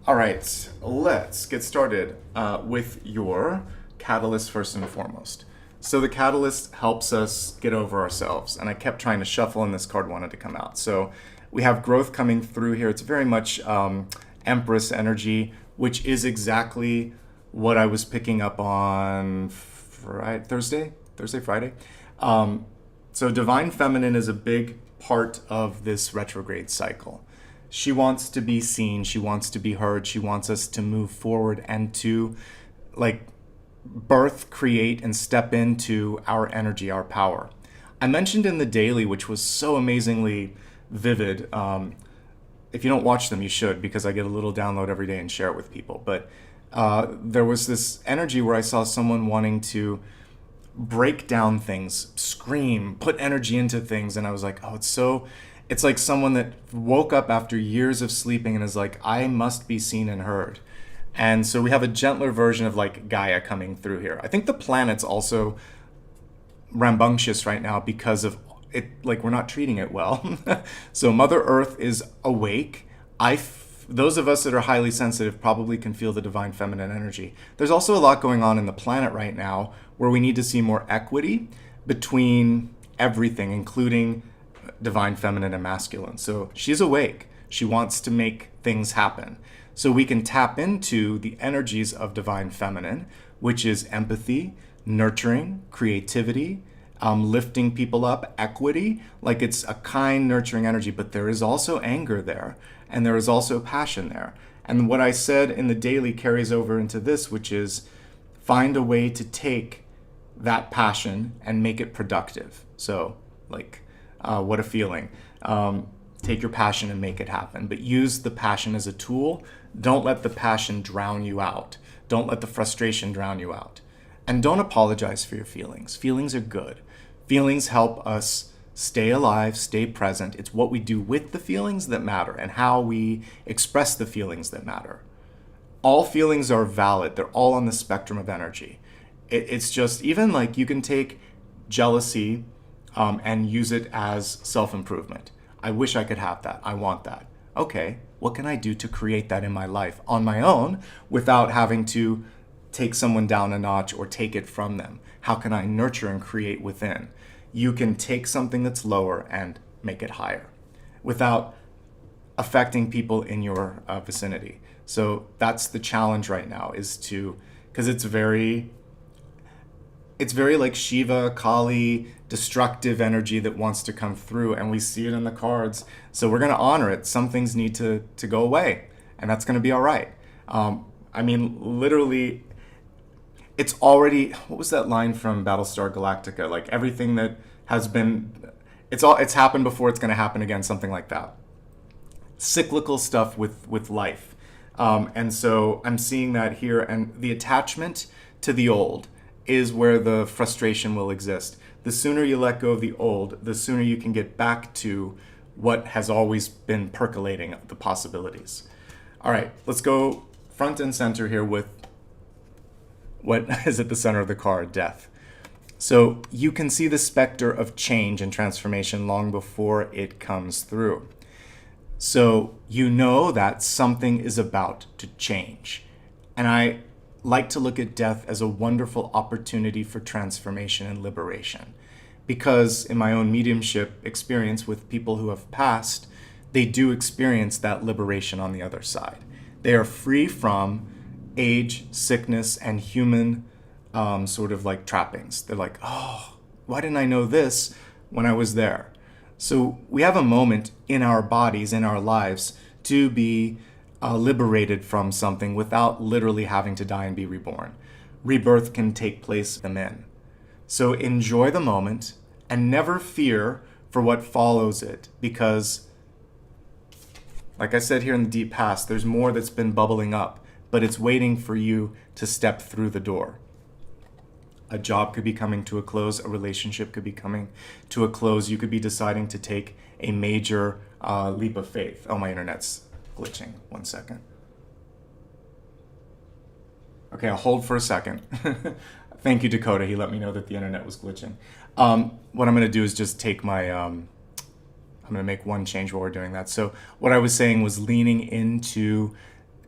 All right, let's get started with your catalyst first and foremost. So the catalyst helps us get over ourselves, and I kept trying to shuffle and this card wanted to come out. So we have growth coming through here. It's very much Empress energy, which is exactly what I was picking up on Thursday, Friday. So Divine Feminine is a big part of this retrograde cycle. She wants to be seen, she wants to be heard, she wants us to move forward and to like birth, create, and step into our energy, our power. I mentioned in the daily, which was so amazingly vivid. If you don't watch them, you should, because I get a little download every day and share it with people. But there was this energy where I saw someone wanting to break down things, scream, put energy into things. And I was like, oh, it's like someone that woke up after years of sleeping and is like, I must be seen and heard. And so we have a gentler version of like Gaia coming through here. I think the planet's also rambunctious right now because of it, like we're not treating it well. So Mother Earth is awake. Those of us that are highly sensitive probably can feel the divine feminine energy. There's also a lot going on in the planet right now where we need to see more equity between everything, including divine feminine and masculine. So she's awake. She wants to make things happen. So we can tap into the energies of divine feminine, which is empathy, nurturing, creativity, lifting people up, equity. Like it's a kind, nurturing energy, but there is also anger there, and there is also passion there. And what I said in the daily carries over into this, which is find a way to take that passion and make it productive. So like, what a feeling. Take your passion and make it happen, but use the passion as a tool. Don't let the passion drown you out. Don't let the frustration drown you out. And don't apologize for your feelings. Feelings are good. Feelings help us stay alive, stay present. It's what we do with the feelings that matter and how we express the feelings that matter. All feelings are valid. They're all on the spectrum of energy. It's just, even like you can take jealousy and use it as self-improvement. I wish I could have that. I want that. Okay, what can I do to create that in my life on my own without having to take someone down a notch or take it from them? How can I nurture and create within? You can take something that's lower and make it higher without affecting people in your vicinity. So that's the challenge right now, is to, because it's very like Shiva, Kali, destructive energy that wants to come through, and we see it in the cards. So we're going to honor it. Some things need to go away, and that's going to be all right. I mean, literally, it's already, what was that line from Battlestar Galactica? Like everything that has been, it's happened before, it's going to happen again, something like that. Cyclical stuff with life. And so I'm seeing that here, and the attachment to the old is where the frustration will exist. The sooner you let go of the old, the sooner you can get back to what has always been percolating, the possibilities. All right, let's go front and center here with what is at the center of the card, death. So you can see the specter of change and transformation long before it comes through. So you know that something is about to change. And I like to look at death as a wonderful opportunity for transformation and liberation. Because in my own mediumship experience with people who have passed, they do experience that liberation on the other side. They are free from age, sickness, and human sort of like trappings. They're like, oh, why didn't I know this when I was there? So we have a moment in our bodies, in our lives, to be liberated from something without literally having to die and be reborn. Rebirth can take place in. So enjoy the moment and never fear for what follows it, because like I said here in the deep past, there's more that's been bubbling up, but it's waiting for you to step through the door. A job could be coming to a close, a relationship could be coming to a close, you could be deciding to take a major leap of faith. Oh, my internet's glitching. 1 second. Okay, I'll hold for a second. Thank you, Dakota. He let me know that the internet was glitching. What I'm going to do is just take my... I'm going to make one change while we're doing that. So what I was saying was leaning into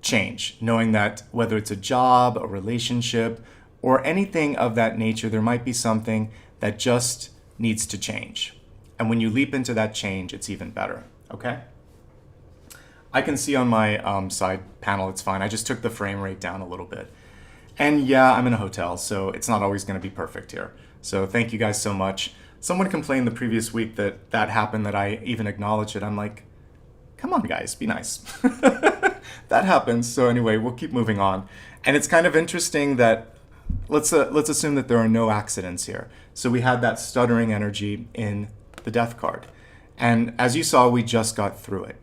change, knowing that whether it's a job, a relationship, or anything of that nature, there might be something that just needs to change. And when you leap into that change, it's even better, okay? I can see on my side panel, it's fine. I just took the frame rate down a little bit. And yeah, I'm in a hotel, so it's not always going to be perfect here. So thank you guys so much. Someone complained the previous week that that happened, that I even acknowledged it. I'm like, come on guys, be nice. That happens. So anyway, we'll keep moving on. And it's kind of interesting that, let's assume that there are no accidents here. So we had that stuttering energy in the death card. And as you saw, we just got through it.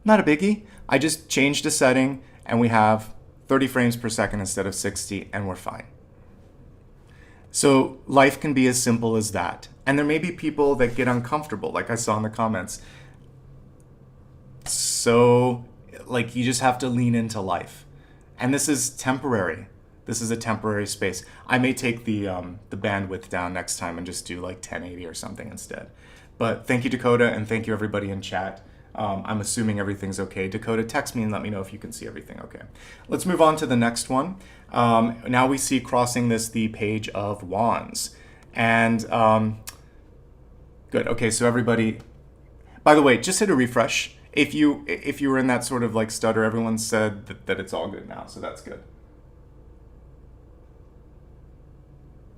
Not a biggie. I just changed a setting and we have 30 frames per second instead of 60 and we're fine. So life can be as simple as that. And there may be people that get uncomfortable, like I saw in the comments. So like you just have to lean into life. And this is temporary. This is a temporary space. I may take the bandwidth down next time and just do like 1080 or something instead. But thank you, Dakota, and thank you everybody in chat. I'm assuming everything's okay. Dakota, text me and let me know if you can see everything okay. Let's move on to the next one. Now we see crossing this the Page of Wands. And good. Okay, so everybody, by the way, just hit a refresh. If you were in that sort of like stutter, everyone said that it's all good now, so that's good.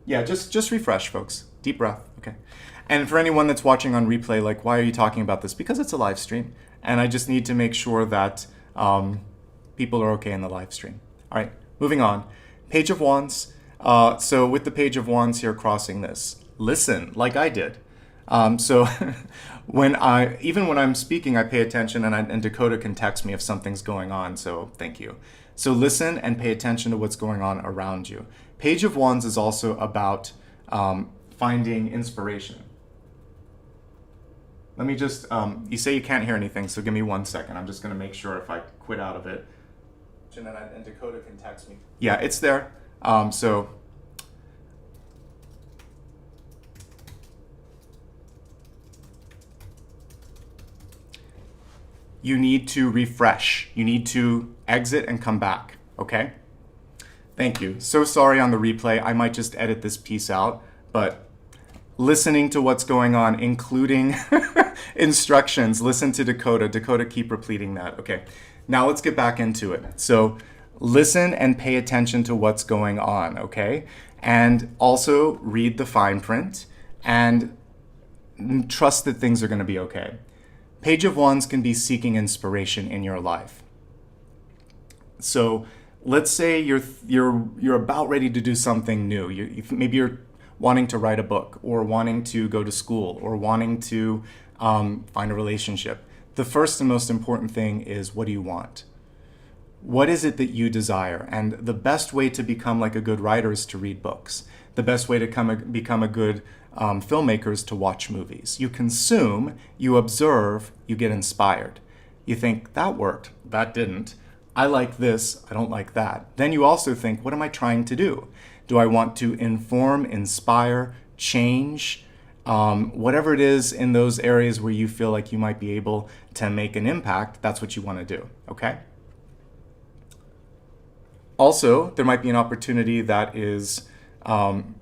Yeah, just refresh, folks. Deep breath. Okay. And for anyone that's watching on replay, like, why are you talking about this? Because it's a live stream, and I just need to make sure that people are okay in the live stream. All right, moving on. Page of Wands. So with the Page of Wands here crossing this, listen, like I did. So even when I'm speaking, I pay attention, and Dakota can text me if something's going on. So thank you. So listen and pay attention to what's going on around you. Page of Wands is also about finding inspiration. Let me just, you say you can't hear anything, so give me 1 second. I'm just going to make sure if I quit out of it. And Dakota can text me. Yeah, it's there. So you need to refresh. You need to exit and come back, okay? Thank you. So sorry on the replay. I might just edit this piece out, but listening to what's going on, including instructions. Listen to Dakota. Dakota, keep repeating that. Okay, now let's get back into it. So listen and pay attention to what's going on, okay? And also read the fine print and trust that things are going to be okay. Page of Wands can be seeking inspiration in your life. So let's say you're about ready to do something new. Maybe you're wanting to write a book, or wanting to go to school, or wanting to find a relationship. The first and most important thing is, what do you want? What is it that you desire? And the best way to become like a good writer is to read books. The best way to become a good filmmaker is to watch movies. You consume, you observe, you get inspired. You think, that worked, that didn't. I like this, I don't like that. Then you also think, what am I trying to do? Do I want to inform, inspire, change? Whatever it is in those areas where you feel like you might be able to make an impact, that's what you want to do, okay? Also, there might be an opportunity that is kind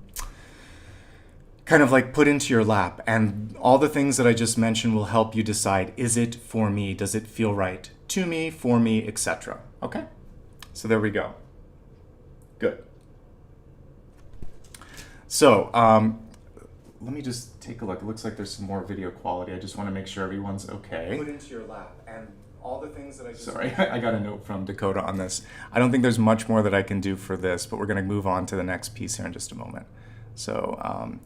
of like put into your lap, and all the things that I just mentioned will help you decide, is it for me? Does it feel right to me, for me, etc.? Okay? So there we go. Good. So let me just take a look. It looks like there's some more video quality. I just want to make sure everyone's okay. Put into your lap, and all the things that I just... Sorry, I got a note from Dakota on this. I don't think there's much more that I can do for this, but we're going to move on to the next piece here in just a moment. So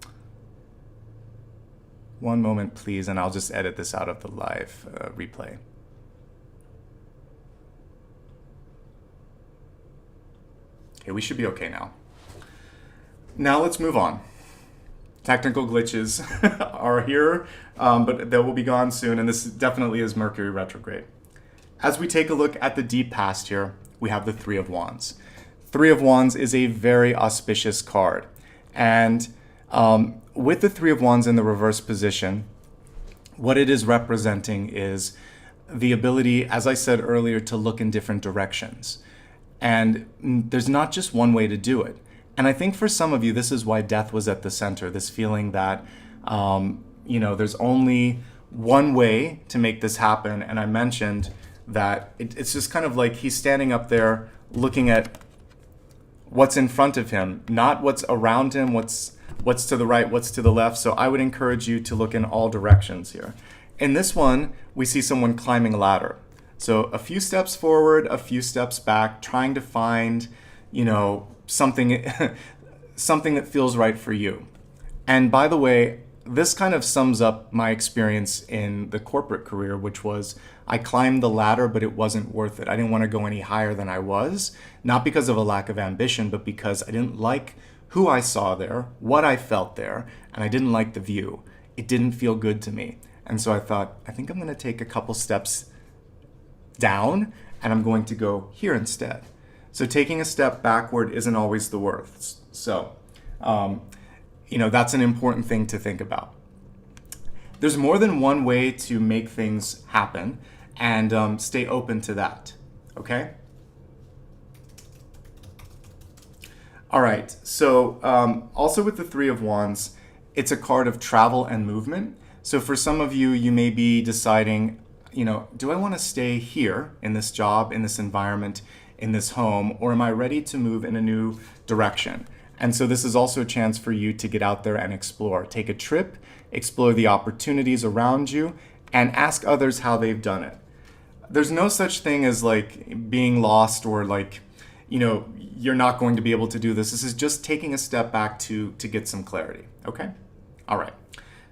one moment, please, and I'll just edit this out of the live replay. Okay, we should be okay now. Now let's move on. Technical glitches are here, but they will be gone soon, and this definitely is Mercury retrograde. As we take a look at the deep past here, we have the Three of Wands. Three of Wands is a very auspicious card. And with the Three of Wands in the reverse position, what it is representing is the ability, as I said earlier, to look in different directions. And there's not just one way to do it. And I think for some of you, this is why death was at the center, this feeling that, there's only one way to make this happen. And I mentioned that it's just kind of like he's standing up there looking at what's in front of him, not what's around him, what's to the right, what's to the left. So I would encourage you to look in all directions here. In this one, we see someone climbing a ladder. So a few steps forward, a few steps back, trying to find, something something that feels right for you. And by the way, this kind of sums up my experience in the corporate career, which was I climbed the ladder, but it wasn't worth it. I didn't want to go any higher than I was, not because of a lack of ambition, but because I didn't like who I saw there, what I felt there, and I didn't like the view. It didn't feel good to me. And so I thought, I think I'm going to take a couple steps down and I'm going to go here instead. So taking a step backward isn't always the worst. So, that's an important thing to think about. There's more than one way to make things happen, and stay open to that, okay? All right, so also with the Three of Wands, it's a card of travel and movement. So for some of you, you may be deciding, do I want to stay here in this job, in this environment, in this home, or am I ready to move in a new direction? And so this is also a chance for you to get out there and explore. Take a trip, explore the opportunities around you, and ask others how they've done it. There's no such thing as like being lost or like, you're not going to be able to do this. This is just taking a step back to get some clarity, okay? All right.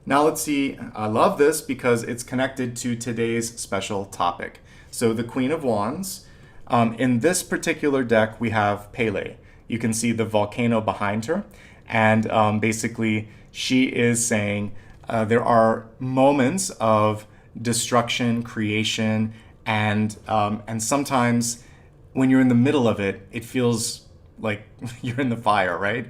Now let's see, I love this because it's connected to today's special topic. So the Queen of Wands, in this particular deck, we have Pele. You can see the volcano behind her. And basically, she is saying there are moments of destruction, creation, and sometimes when you're in the middle of it, it feels like you're in the fire, right?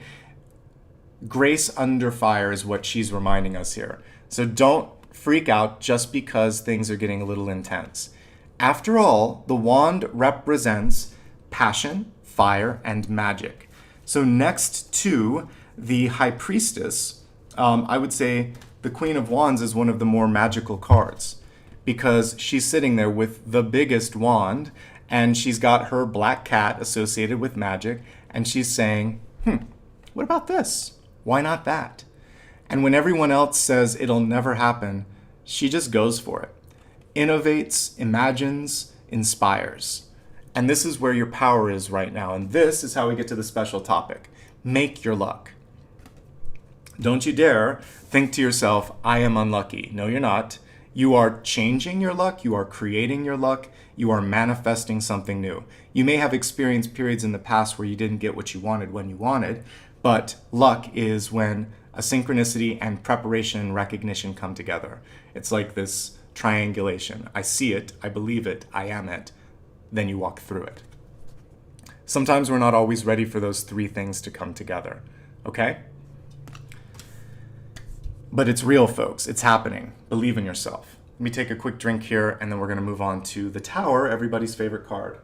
Grace under fire is what she's reminding us here. So don't freak out just because things are getting a little intense. After all, the wand represents passion, fire, and magic. So next to the High Priestess, I would say the Queen of Wands is one of the more magical cards because she's sitting there with the biggest wand and she's got her black cat associated with magic and she's saying, what about this? Why not that? And when everyone else says it'll never happen, she just goes for it. Innovates, imagines, inspires. And this is where your power is right now. And this is how we get to the special topic. Make your luck. Don't you dare think to yourself, I am unlucky. No, you're not. You are changing your luck. You are creating your luck. You are manifesting something new. You may have experienced periods in the past where you didn't get what you wanted when you wanted, but luck is when a synchronicity and preparation and recognition come together. It's like this triangulation. I see it, I believe it, I am it. Then you walk through it. Sometimes we're not always ready for those three things to come together, okay? But it's real, folks. It's happening. Believe in yourself. Let me take a quick drink here, and then we're going to move on to the Tower, everybody's favorite card.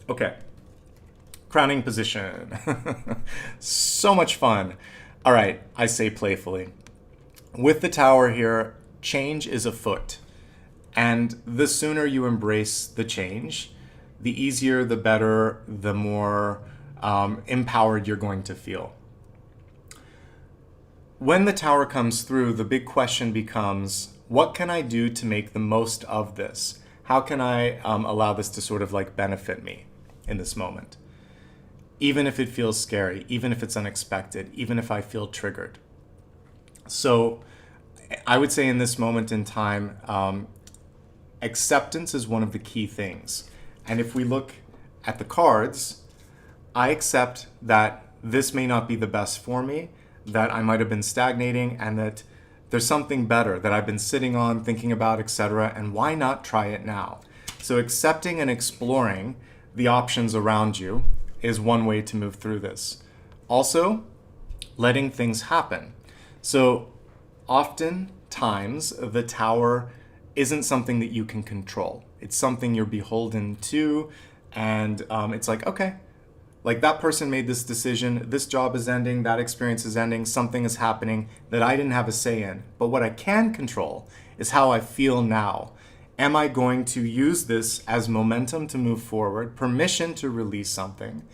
Okay. Crowning position. So much fun. All right, I say playfully. With the Tower here, change is afoot. And the sooner you embrace the change, the easier, the better, the more empowered you're going to feel. When the Tower comes through, the big question becomes, what can I do to make the most of this? How can I allow this to sort of like benefit me in this moment? Even if it feels scary, even if it's unexpected, even if I feel triggered. So I would say in this moment in time, acceptance is one of the key things. And if we look at the cards, I accept that this may not be the best for me, that I might have been stagnating, and that there's something better that I've been sitting on, thinking about, etc. And why not try it now? So accepting and exploring the options around you is one way to move through this. Also, letting things happen. So oftentimes the tower isn't something that you can control. It's something you're beholden to, and it's like, okay, like that person made this decision, this job is ending, that experience is ending, something is happening that I didn't have a say in. But what I can control is how I feel now. Am I going to use this as momentum to move forward, permission to release something,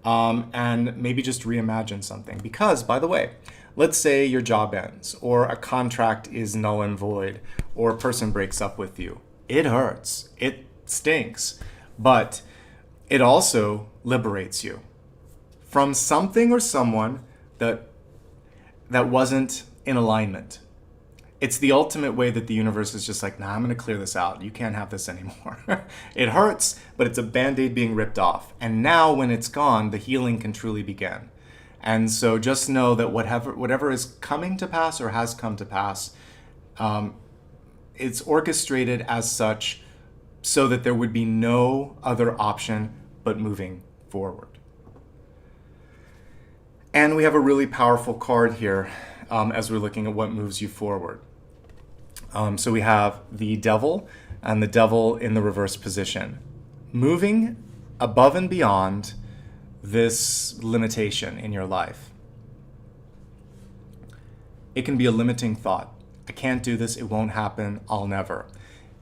and maybe just reimagine something? Because, by the way, let's say your job ends, or a contract is null and void, or a person breaks up with you. It hurts. It stinks. But it also liberates you from something or someone that wasn't in alignment. It's the ultimate way that the universe is just like, nah, I'm going to clear this out. You can't have this anymore. It hurts, but it's a Band-Aid being ripped off. And now when it's gone, the healing can truly begin. And so just know that whatever is coming to pass or has come to pass, it's orchestrated as such so that there would be no other option but moving forward. And we have a really powerful card here as we're looking at what moves you forward. So we have the Devil and the Devil in the reverse position, moving above and beyond this limitation in your life. It can be a limiting thought. I can't do this, it won't happen, I'll never.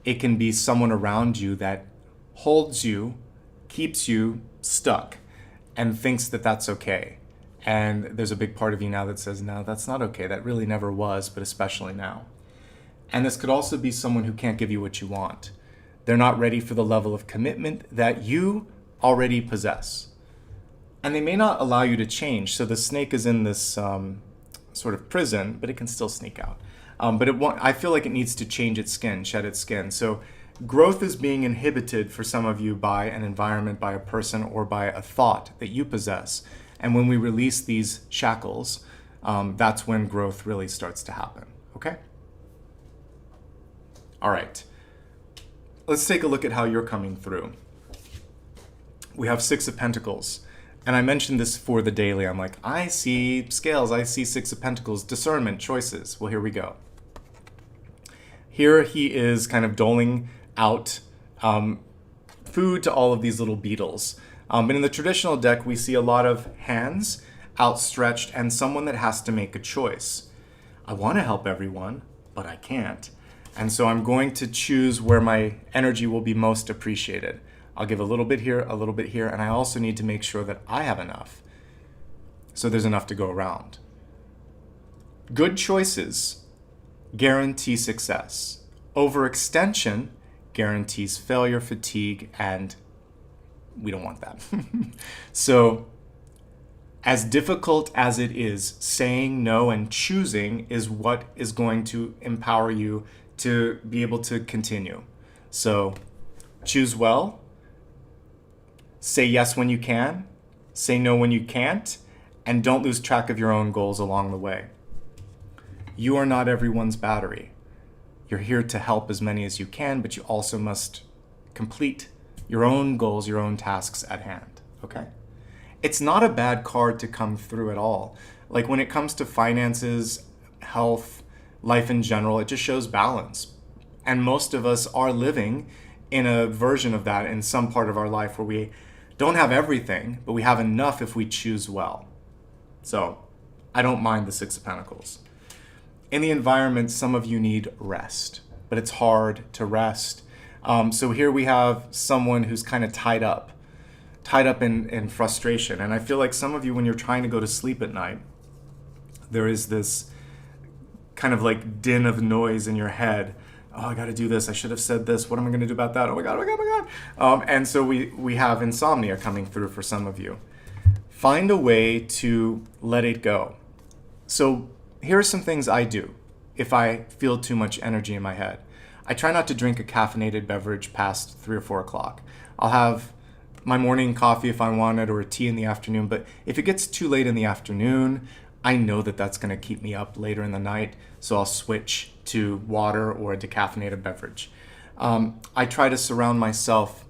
It can be someone around you that holds you, keeps you stuck, and thinks that that's okay. And there's a big part of you now that says, no, that's not okay. That really never was, but especially now. And this could also be someone who can't give you what you want. They're not ready for the level of commitment that you already possess. And they may not allow you to change. So the snake is in this sort of prison, but it can still sneak out. I feel like it needs to change its skin, shed its skin. So growth is being inhibited for some of you by an environment, by a person, or by a thought that you possess. And when we release these shackles, that's when growth really starts to happen, okay? All right, let's take a look at how you're coming through. We have Six of Pentacles. And I mentioned this for the daily. I'm like, I see scales, I see Six of Pentacles, discernment, choices. Well, here we go. Here he is kind of doling out food to all of these little beetles. But in the traditional deck, we see a lot of hands outstretched and someone that has to make a choice. I want to help everyone, but I can't. And so I'm going to choose where my energy will be most appreciated. I'll give a little bit here, and I also need to make sure that I have enough. So there's enough to go around. Good choices guarantee success. Overextension guarantees failure, fatigue, and we don't want that. So as difficult as it is, saying no and choosing is what is going to empower you to be able to continue. So choose well, say yes when you can, say no when you can't, and don't lose track of your own goals along the way. You are not everyone's battery. You're here to help as many as you can, but you also must complete your own goals, your own tasks at hand, okay? It's not a bad card to come through at all. Like when it comes to finances, health, life in general, it just shows balance. And most of us are living in a version of that in some part of our life where we don't have everything, but we have enough if we choose well. So I don't mind the Six of Pentacles. In the environment, some of you need rest, but it's hard to rest. So here we have someone who's kind of tied up in frustration. And I feel like some of you, when you're trying to go to sleep at night, there is this kind of like din of noise in your head. Oh, I got to do this. I should have said this. What am I going to do about that? Oh my God, oh my God, oh my God. And so we have insomnia coming through for some of you. Find a way to let it go. So here are some things I do if I feel too much energy in my head. I try not to drink a caffeinated beverage past 3 or 4 o'clock. I'll have my morning coffee if I want it, or a tea in the afternoon. But if it gets too late in the afternoon, I know that that's going to keep me up later in the night. So I'll switch to water or a decaffeinated beverage. I try to surround myself,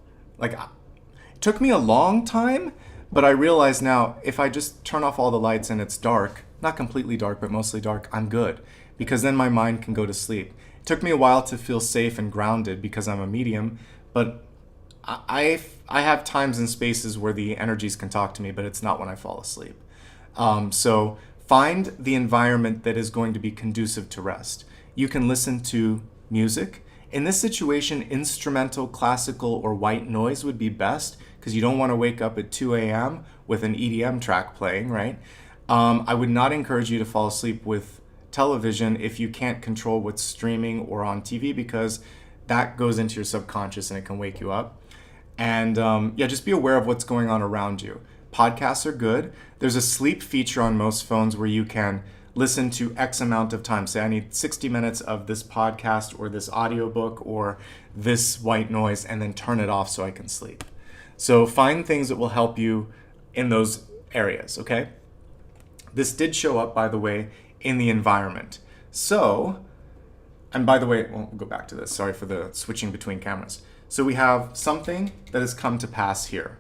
Took me a long time, but I realize now if I just turn off all the lights and it's dark, not completely dark, but mostly dark, I'm good, because then my mind can go to sleep. It took me a while to feel safe and grounded because I'm a medium, but I have times and spaces where the energies can talk to me, but it's not when I fall asleep. So find the environment that is going to be conducive to rest. You can listen to music. In this situation, instrumental, classical, or white noise would be best because you don't want to wake up at 2 a.m. with an EDM track playing, right? I would not encourage you to fall asleep with television if you can't control what's streaming or on TV, because that goes into your subconscious and it can wake you up. And just be aware of what's going on around you. Podcasts are good. There's a sleep feature on most phones where you can listen to X amount of time. Say I need 60 minutes of this podcast or this audiobook or this white noise, and then turn it off so I can sleep. So find things that will help you in those areas, okay? This did show up, by the way, in the environment. So, and by the way, we'll go back to this. Sorry for the switching between cameras. So we have something that has come to pass here,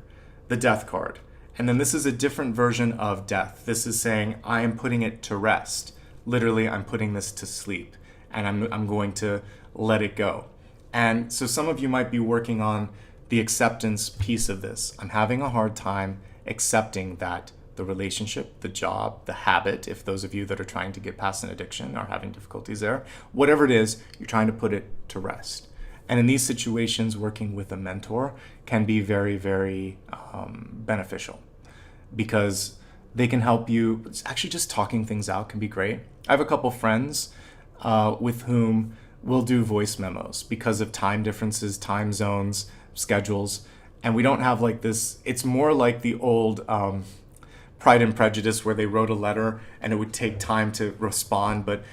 the Death card. And then this is a different version of death. This is saying, I am putting it to rest. Literally, I'm putting this to sleep, and I'm going to let it go. And so some of you might be working on the acceptance piece of this. I'm having a hard time accepting that the relationship, the job, the habit, if those of you that are trying to get past an addiction are having difficulties there, whatever it is, you're trying to put it to rest. And in these situations, working with a mentor can be very, very beneficial, because they can help you. Actually, just talking things out can be great. I have a couple friends with whom we'll do voice memos because of time differences, time zones, schedules. And we don't have like this. It's more like the old Pride and Prejudice where they wrote a letter and it would take time to respond. But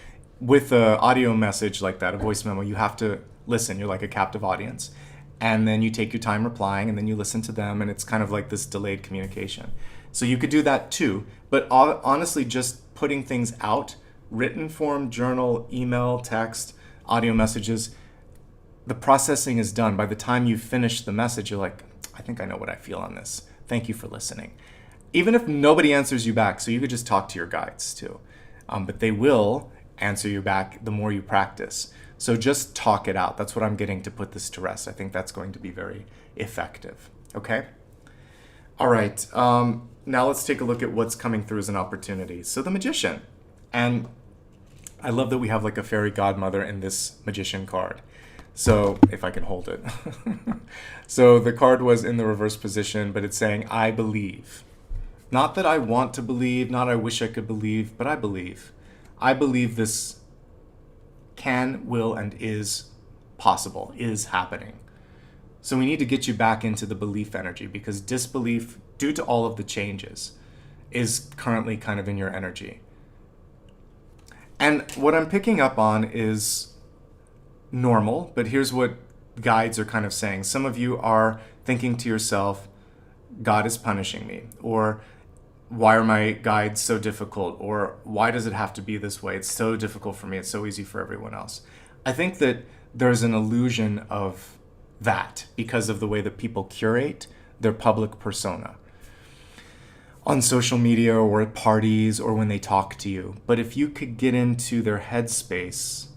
with an audio message like that, a voice memo, you have to listen. You're like a captive audience. And then you take your time replying, and then you listen to them, and it's kind of like this delayed communication. So you could do that too. But honestly, just putting things out, written form, journal, email, text, audio messages, the processing is done. By the time you finish the message, you're like, I think I know what I feel on this. Thank you for listening. Even if nobody answers you back, so you could just talk to your guides too. But they will answer you back the more you practice. So just talk it out. That's what I'm getting to put this to rest. I think that's going to be very effective. Okay? All right. Now let's take a look at what's coming through as an opportunity. So the Magician. And I love that we have like a fairy godmother in this Magician card. So if I can hold it. So the card was in the reverse position, but it's saying, I believe. Not that I want to believe, not I wish I could believe, but I believe. I believe this can, will, and is possible, is happening. So we need to get you back into the belief energy, because disbelief, due to all of the changes, is currently kind of in your energy. And what I'm picking up on is normal, but here's what guides are kind of saying. Some of you are thinking to yourself, God is punishing me, or why are my guides so difficult? Or why does it have to be this way? It's so difficult for me. It's so easy for everyone else. I think that there's an illusion of that because of the way that people curate their public persona on social media or at parties or when they talk to you. But if you could get into their headspace,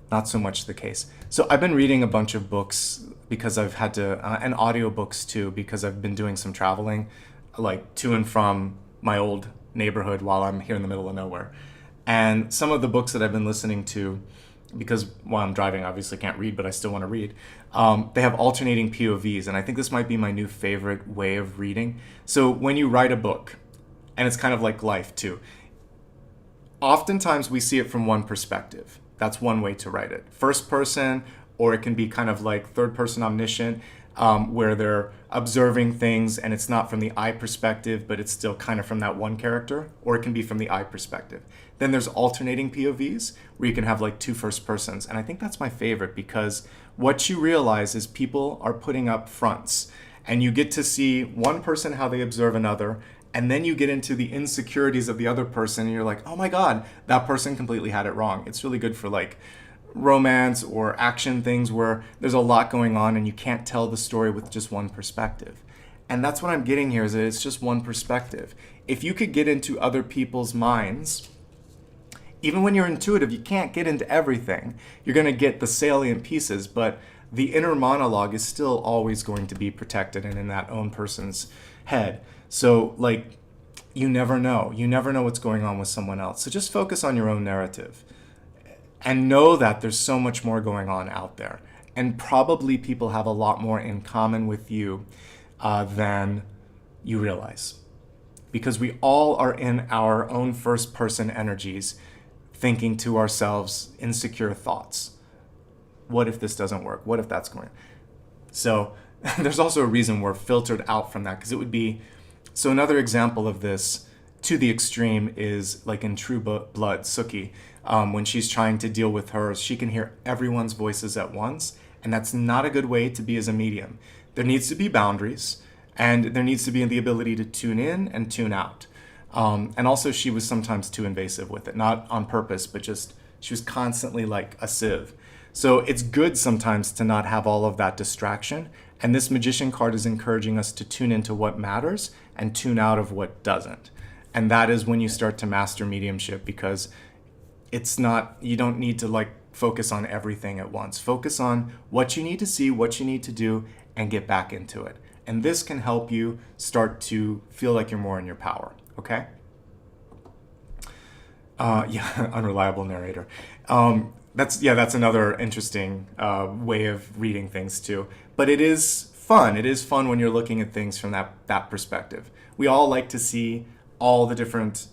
not so much the case. So I've been reading a bunch of books because I've had to, and audiobooks too, because I've been doing some traveling, like to and from my old neighborhood while I'm here in the middle of nowhere. And some of the books that I've been listening to, because while I'm driving, I obviously can't read, but I still want to read, they have alternating POVs. And I think this might be my new favorite way of reading. So when you write a book, and it's kind of like life too, oftentimes we see it from one perspective. That's one way to write it. First person, or it can be kind of like third person omniscient, where they're observing things and it's not from the I perspective, but it's still kind of from that one character, or it can be from the I perspective. Then there's alternating POVs where you can have like two first persons. And I think that's my favorite, because what you realize is people are putting up fronts and you get to see one person, how they observe another. And then you get into the insecurities of the other person and you're like, oh my God, that person completely had it wrong. It's really good for like romance or action things where there's a lot going on and you can't tell the story with just one perspective. And that's what I'm getting here, is that it's just one perspective. If you could get into other people's minds, even when you're intuitive, you can't get into everything. You're going to get the salient pieces, but the inner monologue is still always going to be protected and in that own person's head. So, like, you never know. You never know what's going on with someone else. So just focus on your own narrative and know that there's so much more going on out there. And probably people have a lot more in common with you than you realize. Because we all are in our own first person energies, thinking to ourselves insecure thoughts. What if this doesn't work? What if that's going? So there's also a reason we're filtered out from that, because it would be, so another example of this to the extreme is like in True Blood, Suki, when she's trying to deal with hers, she can hear everyone's voices at once, and that's not a good way to be as a medium. There needs to be boundaries, and there needs to be the ability to tune in and tune out. And also she was sometimes too invasive with it, not on purpose, but just she was constantly like a sieve. So it's good sometimes to not have all of that distraction. And this Magician card is encouraging us to tune into what matters and tune out of what doesn't. And that is when you start to master mediumship, because it's not, you don't need to like focus on everything at once. Focus on what you need to see, what you need to do, and get back into it. And this can help you start to feel like you're more in your power. Okay? Unreliable narrator. That's another interesting way of reading things too. But it is fun. It is fun when you're looking at things from that perspective. We all like to see all the different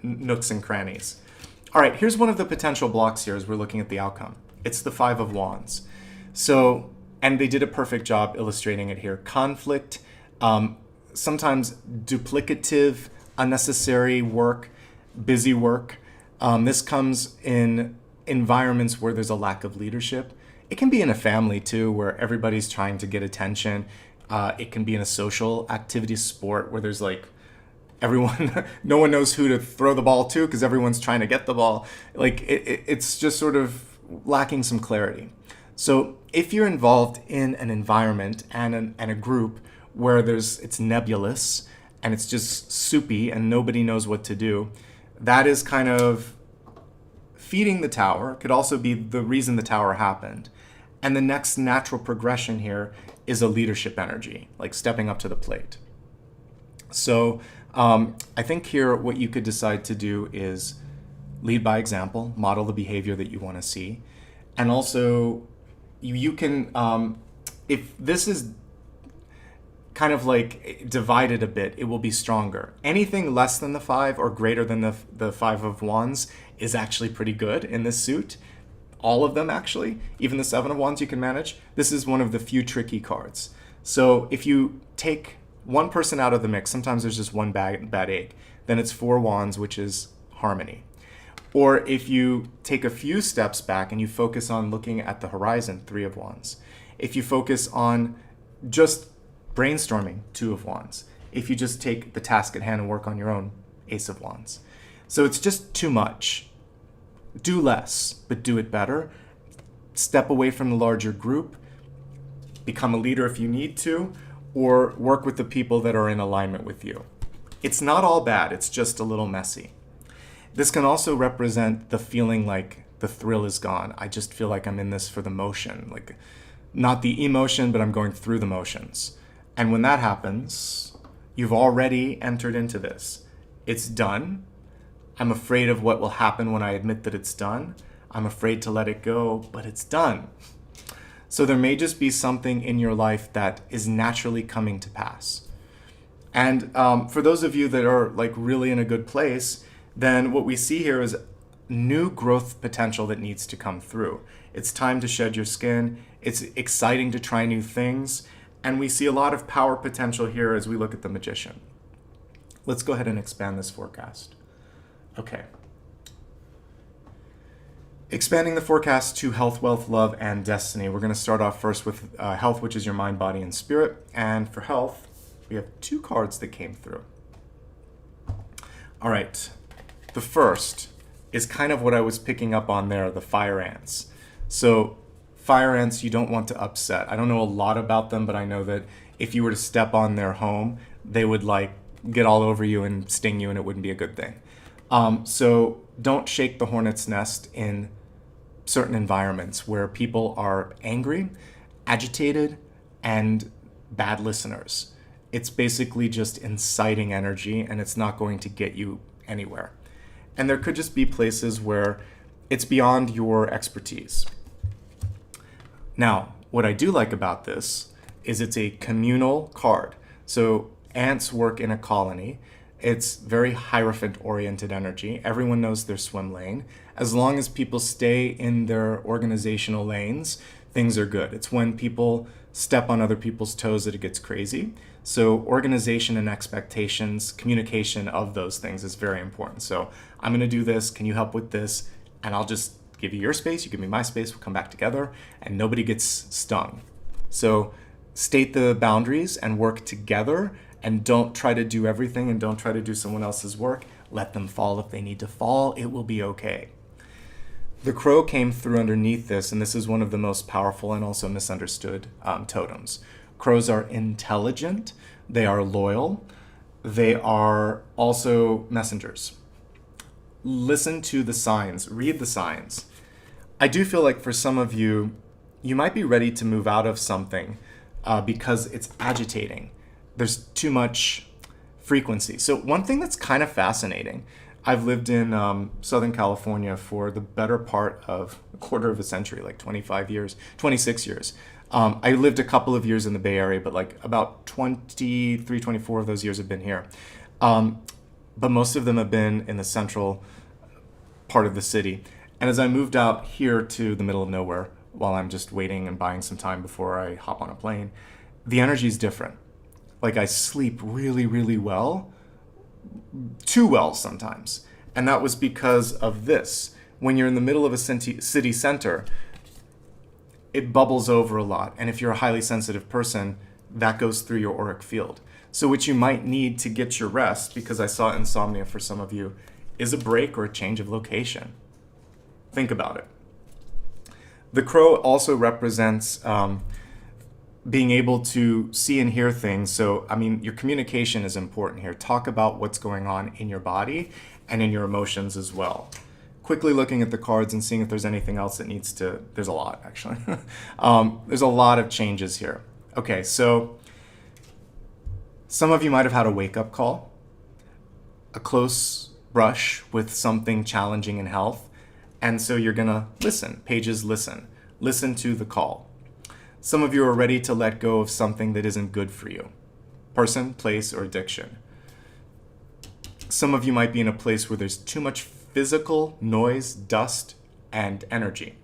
nooks and crannies. All right, here's one of the potential blocks here as we're looking at the outcome. It's the Five of Wands. So, and they did a perfect job illustrating it here. Conflict, sometimes duplicative, unnecessary work, busy work. This comes in environments where there's a lack of leadership. It can be in a family too, where everybody's trying to get attention. It can be in a social activity, sport, where there's like everyone, no one knows who to throw the ball to because everyone's trying to get the ball. Like it's just sort of lacking some clarity. So if you're involved in an environment and a group where it's nebulous and it's just soupy and nobody knows what to do, that is kind of feeding the tower. Could also be the reason the tower happened. And the next natural progression here is a leadership energy, like stepping up to the plate. So I think here what you could decide to do is lead by example, model the behavior that you want to see. And also you can, if this is kind of like divided a bit, it will be stronger. Anything less than the 5 or greater than the 5 of Wands is actually pretty good in this suit. All of them actually, even the 7 of Wands you can manage. This is one of the few tricky cards. So if you take one person out of the mix, sometimes there's just one bad egg, then it's 4 Wands, which is harmony. Or if you take a few steps back and you focus on looking at the horizon, 3 of Wands. If you focus on just brainstorming, 2 of Wands. If you just take the task at hand and work on your own, Ace of Wands. So it's just too much. Do less, but do it better. Step away from the larger group. Become a leader if you need to, or work with the people that are in alignment with you. It's not all bad, it's just a little messy. This can also represent the feeling like the thrill is gone. I just feel like I'm in this for the motion, like not the emotion, but I'm going through the motions. And when that happens, you've already entered into this. It's done. I'm afraid of what will happen when I admit that it's done. I'm afraid to let it go, but it's done. So there may just be something in your life that is naturally coming to pass. And for those of you that are like really in a good place, then what we see here is new growth potential that needs to come through. It's time to shed your skin. It's exciting to try new things. And we see a lot of power potential here as we look at the Magician. Let's go ahead and expand this forecast. Okay. Expanding the forecast to health, wealth, love, and destiny. We're going to start off first with health, which is your mind, body, and spirit. And for health, we have 2 cards that came through. All right. The first is kind of what I was picking up on there, the fire ants. So fire ants you don't want to upset. I don't know a lot about them, but I know that if you were to step on their home, they would like get all over you and sting you, and it wouldn't be a good thing. So don't shake the hornet's nest in certain environments where people are angry, agitated, and bad listeners. It's basically just inciting energy, and it's not going to get you anywhere. And there could just be places where it's beyond your expertise. Now, what I do like about this is it's a communal card. So ants work in a colony. It's very Hierophant-oriented energy. Everyone knows their swim lane. As long as people stay in their organizational lanes, things are good. It's when people step on other people's toes that it gets crazy. So organization and expectations, communication of those things is very important. So I'm going to do this. Can you help with this? And I'll just give you your space. You give me my space. We'll come back together and nobody gets stung. So state the boundaries and work together, and don't try to do everything and don't try to do someone else's work. Let them fall if they need to fall. It will be okay. The crow came through underneath this, and this is one of the most powerful and also misunderstood totems. Crows are intelligent, they are loyal, they are also messengers. Listen to the signs, read the signs. I do feel like for some of you, you might be ready to move out of something because it's agitating. There's too much frequency. So one thing that's kind of fascinating, I've lived in Southern California for the better part of a quarter of a century, like 26 years. I lived a couple of years in the Bay Area, but like about 23, 24 of those years have been here. But most of them have been in the central part of the city. And as I moved out here to the middle of nowhere, while I'm just waiting and buying some time before I hop on a plane, the energy is different. Like I sleep really, really well, too well sometimes. And that was because of this. When you're in the middle of a city center, it bubbles over a lot. And if you're a highly sensitive person, that goes through your auric field. So what you might need to get your rest, because I saw insomnia for some of you, is a break or a change of location. Think about it. The crow also represents being able to see and hear things. So, I mean, your communication is important here. Talk about what's going on in your body and in your emotions as well. Quickly looking at the cards and seeing if there's anything else that needs to, there's a lot actually. There's a lot of changes here. Okay, so some of you might have had a wake-up call, a close brush with something challenging in health, and so you're gonna listen. Pages listen. Listen to the call. Some of you are ready to let go of something that isn't good for you. Person, place, or addiction. Some of you might be in a place where there's too much physical noise, dust, and energy.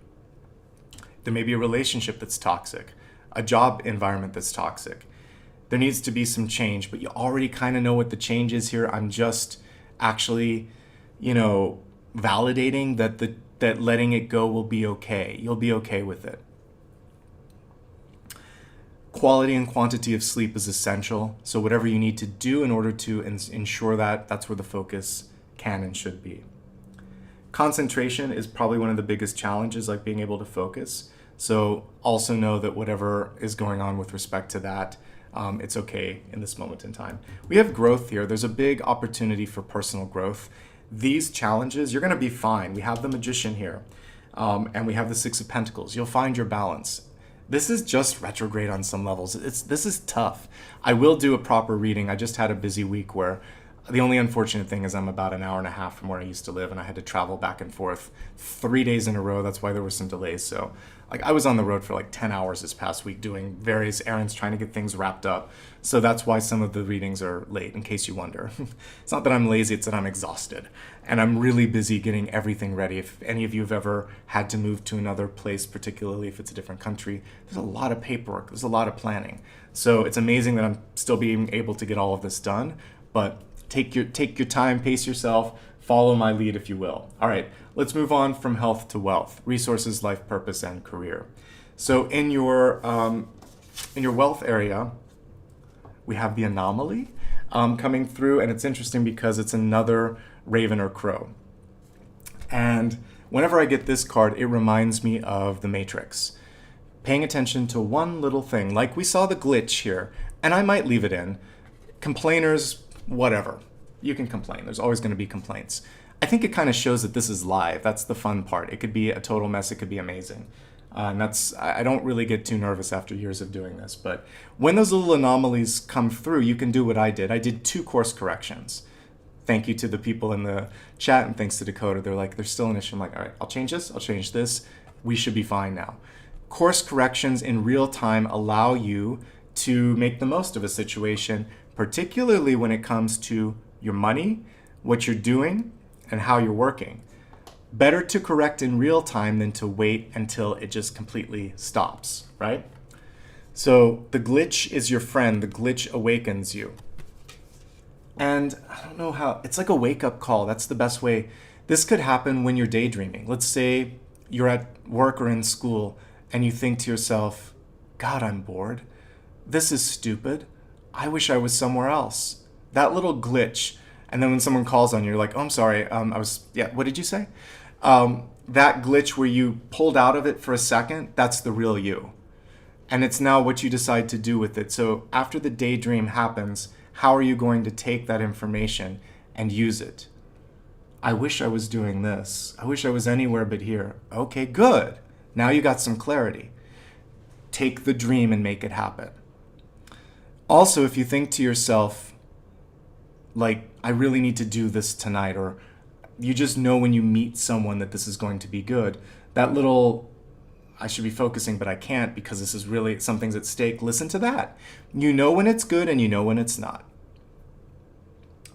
There may be a relationship that's toxic, a job environment that's toxic. There needs to be some change, but you already kind of know what the change is here. I'm just actually, validating that letting it go will be okay. You'll be okay with it. Quality and quantity of sleep is essential. So whatever you need to do in order to ensure that, that's where the focus can and should be. Concentration is probably one of the biggest challenges, like being able to focus. So also know that whatever is going on with respect to that, it's okay in this moment in time. We have growth here. There's a big opportunity for personal growth. These challenges, you're going to be fine. We have the Magician here, and we have the Six of Pentacles. You'll find your balance. This is just retrograde on some levels. This is tough. I will do a proper reading. I just had a busy week where the only unfortunate thing is I'm about an hour and a half from where I used to live, and I had to travel back and forth 3 days in a row. That's why there were some delays. So I was on the road for like 10 hours this past week doing various errands, trying to get things wrapped up. So that's why some of the readings are late, in case you wonder. It's not that I'm lazy, it's that I'm exhausted. And I'm really busy getting everything ready. If any of you have ever had to move to another place, particularly if it's a different country, there's a lot of paperwork, there's a lot of planning. So it's amazing that I'm still being able to get all of this done, but take your time, pace yourself, follow my lead if you will. All right, let's move on from health to wealth, resources, life purpose, and career. So in your wealth area, we have the anomaly coming through, and it's interesting because it's another raven or crow. And whenever I get this card, it reminds me of the Matrix. paying attention to one little thing. Like we saw the glitch here, and I might leave it in. Complainers, whatever. You can complain. There's always going to be complaints. I think it kind of shows that this is live. That's the fun part. It could be a total mess. It could be amazing. And I don't really get too nervous after years of doing this. But when those little anomalies come through, you can do what I did. I did 2 course corrections. Thank you to the people in the chat, and thanks to Dakota. They're like, there's still an issue. I'm like, all right, I'll change this. I'll change this. We should be fine now. Course corrections in real time allow you to make the most of a situation, particularly when it comes to your money, what you're doing, and how you're working. Better to correct in real time than to wait until it just completely stops, right? So the glitch is your friend. The glitch awakens you. And I don't know how, it's like a wake-up call. That's the best way. This could happen when you're daydreaming. Let's say you're at work or in school and you think to yourself, God, I'm bored. This is stupid. I wish I was somewhere else. That little glitch. And then when someone calls on you, you're like, oh, I'm sorry. What did you say? That glitch where you pulled out of it for a second, that's the real you. And it's now what you decide to do with it. So after the daydream happens, how are you going to take that information and use it? I wish I was doing this. I wish I was anywhere but here. Okay, good. Now you got some clarity. Take the dream and make it happen. Also, if you think to yourself, like, I really need to do this tonight, or you just know when you meet someone that this is going to be good, that little, I should be focusing, but I can't because this is really, something's at stake, listen to that. You know when it's good and you know when it's not.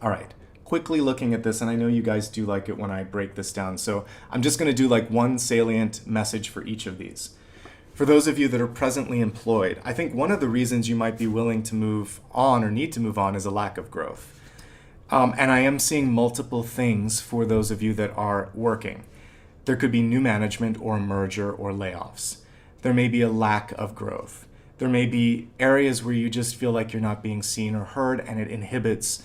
All right, quickly looking at this, and I know you guys do like it when I break this down, so I'm just gonna do like one salient message for each of these. For those of you that are presently employed, I think one of the reasons you might be willing to move on or need to move on is a lack of growth. And I am seeing multiple things for those of you that are working. There could be new management or a merger or layoffs. There may be a lack of growth. There may be areas where you just feel like you're not being seen or heard, and it inhibits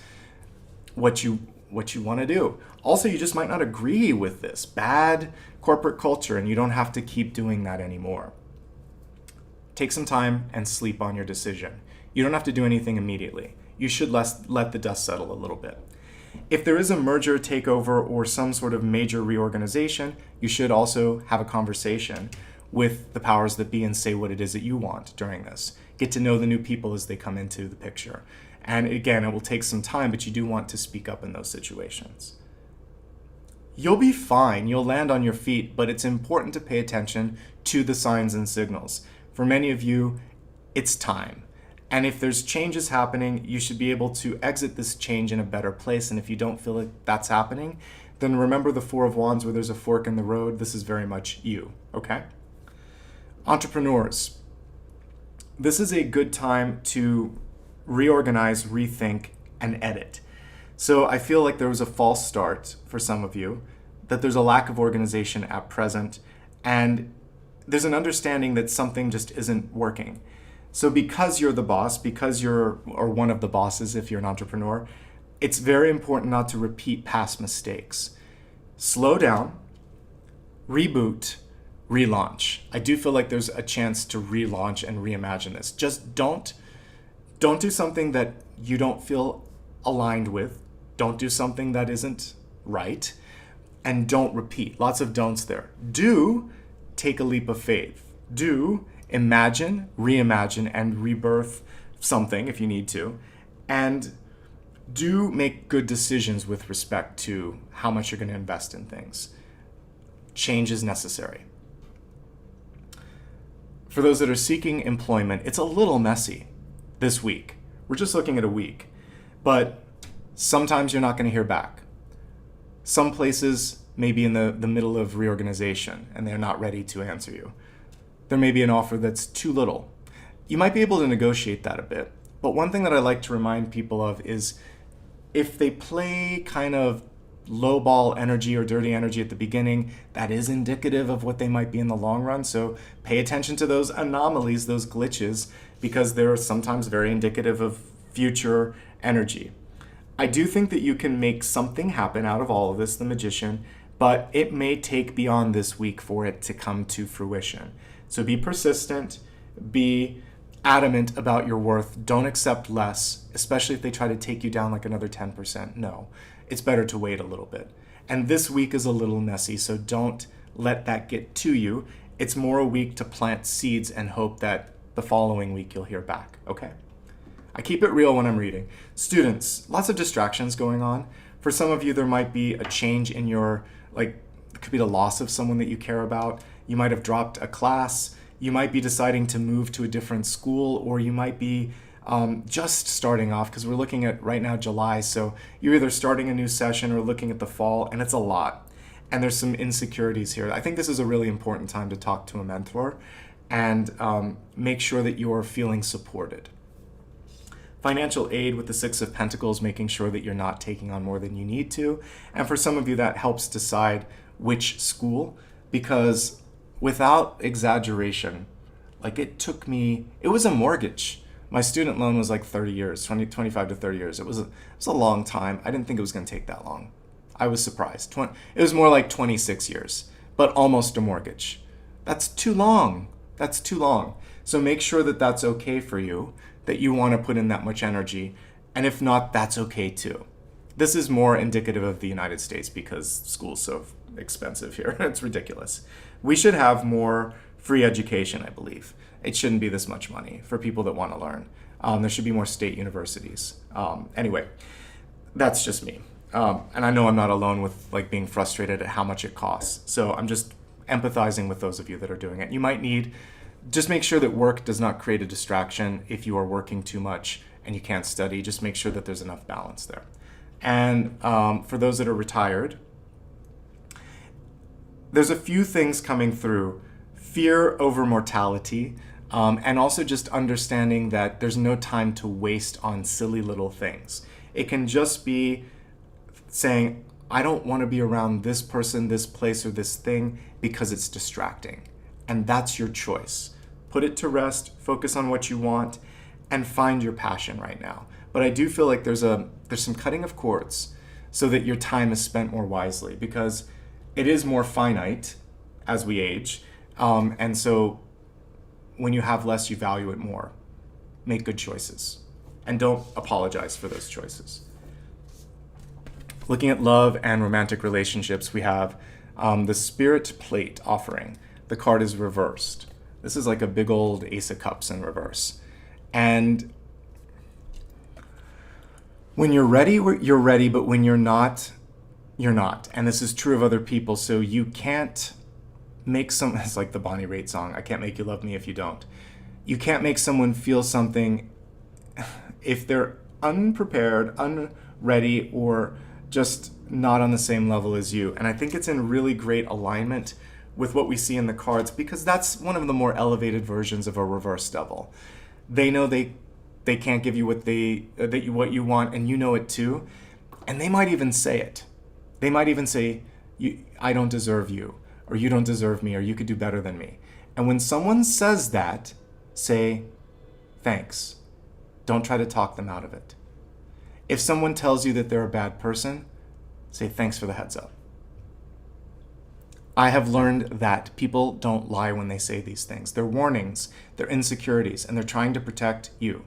what you want to do. Also, you just might not agree with this bad corporate culture, and you don't have to keep doing that anymore. Take some time and sleep on your decision. You don't have to do anything immediately. You should let the dust settle a little bit. If there is a merger, takeover, or some sort of major reorganization, you should also have a conversation with the powers that be and say what it is that you want during this. Get to know the new people as they come into the picture. And again, it will take some time, but you do want to speak up in those situations. You'll be fine. You'll land on your feet, but it's important to pay attention to the signs and signals. For many of you, it's time. And if there's changes happening, you should be able to exit this change in a better place. And if you don't feel like that's happening, then remember the Four of Wands where there's a fork in the road. This is very much you, okay? Entrepreneurs, this is a good time to reorganize, rethink, and edit. So I feel like there was a false start for some of you, that there's a lack of organization at present, and there's an understanding that something just isn't working. So because you're the boss, because you're, or one of the bosses if you're an entrepreneur, it's very important not to repeat past mistakes. Slow down, reboot, relaunch. I do feel like there's a chance to relaunch and reimagine this. Just don't do something that you don't feel aligned with. Don't do something that isn't right. And don't repeat. Lots of don'ts there. Do take a leap of faith. Do imagine, reimagine, and rebirth something if you need to. And do make good decisions with respect to how much you're going to invest in things. Change is necessary. For those that are seeking employment, it's a little messy this week. We're just looking at a week. But sometimes you're not going to hear back. Some places may be in the middle of reorganization and they're not ready to answer you. There may be an offer that's too little. You might be able to negotiate that a bit. But one thing that I like to remind people of is if they play kind of lowball energy or dirty energy at the beginning, that is indicative of what they might be in the long run. So pay attention to those anomalies, those glitches, because they're sometimes very indicative of future energy. I do think that you can make something happen out of all of this, the Magician, but it may take beyond this week for it to come to fruition. So be persistent, be adamant about your worth. Don't accept less, especially if they try to take you down like another 10%. No, it's better to wait a little bit. And this week is a little messy, so don't let that get to you. It's more a week to plant seeds and hope that the following week you'll hear back, okay? I keep it real when I'm reading. Students, lots of distractions going on. For some of you, there might be a change in your, it could be the loss of someone that you care about. You might have dropped a class. You might be deciding to move to a different school, or you might be just starting off, because we're looking at right now July. So you're either starting a new session or looking at the fall, and it's a lot. And there's some insecurities here. I think this is a really important time to talk to a mentor and make sure that you're feeling supported. Financial aid with the Six of Pentacles, making sure that you're not taking on more than you need to. And for some of you, that helps decide which school, because without exaggeration, it was a mortgage. My student loan was like 30 years, 25 to 30 years. It was a long time. I didn't think it was going to take that long. I was surprised. It was more like 26 years, but almost a mortgage. That's too long. That's too long. So make sure that that's okay for you, that you want to put in that much energy. And if not, that's okay too. This is more indicative of the United States because school's so expensive here. It's ridiculous. We should have more free education, I believe. It shouldn't be this much money for people that want to learn. There should be more state universities. Anyway, that's just me. And I know I'm not alone with being frustrated at how much it costs. So I'm just empathizing with those of you that are doing it. You might need, just make sure that work does not create a distraction if you are working too much and you can't study. Just make sure that there's enough balance there. And for those that are retired, there's a few things coming through. Fear over mortality, and also just understanding that there's no time to waste on silly little things. It can just be saying, I don't want to be around this person, this place, or this thing because it's distracting. And that's your choice. Put it to rest, focus on what you want, and find your passion right now. But I do feel like there's some cutting of cords so that your time is spent more wisely, because it is more finite as we age. And so when you have less, you value it more. Make good choices. And don't apologize for those choices. Looking at love and romantic relationships, we have the Spirit Plate offering. The card is reversed. This is like a big old Ace of Cups in reverse. And when you're ready, you're ready, but when you're not, you're not. And this is true of other people. So you can't make someone, it's like the Bonnie Raitt song, I can't make you love me if you don't. You can't make someone feel something if they're unprepared, unready, or just not on the same level as you. And I think it's in really great alignment with what we see in the cards, because that's one of the more elevated versions of a reverse devil. They know they can't give you what you want, and you know it too. And they might even say it. They might even say, I don't deserve you, or you don't deserve me, or you could do better than me. And when someone says that, say, thanks. Don't try to talk them out of it. If someone tells you that they're a bad person, say thanks for the heads up. I have learned that people don't lie when they say these things. They're warnings, they're insecurities, and they're trying to protect you.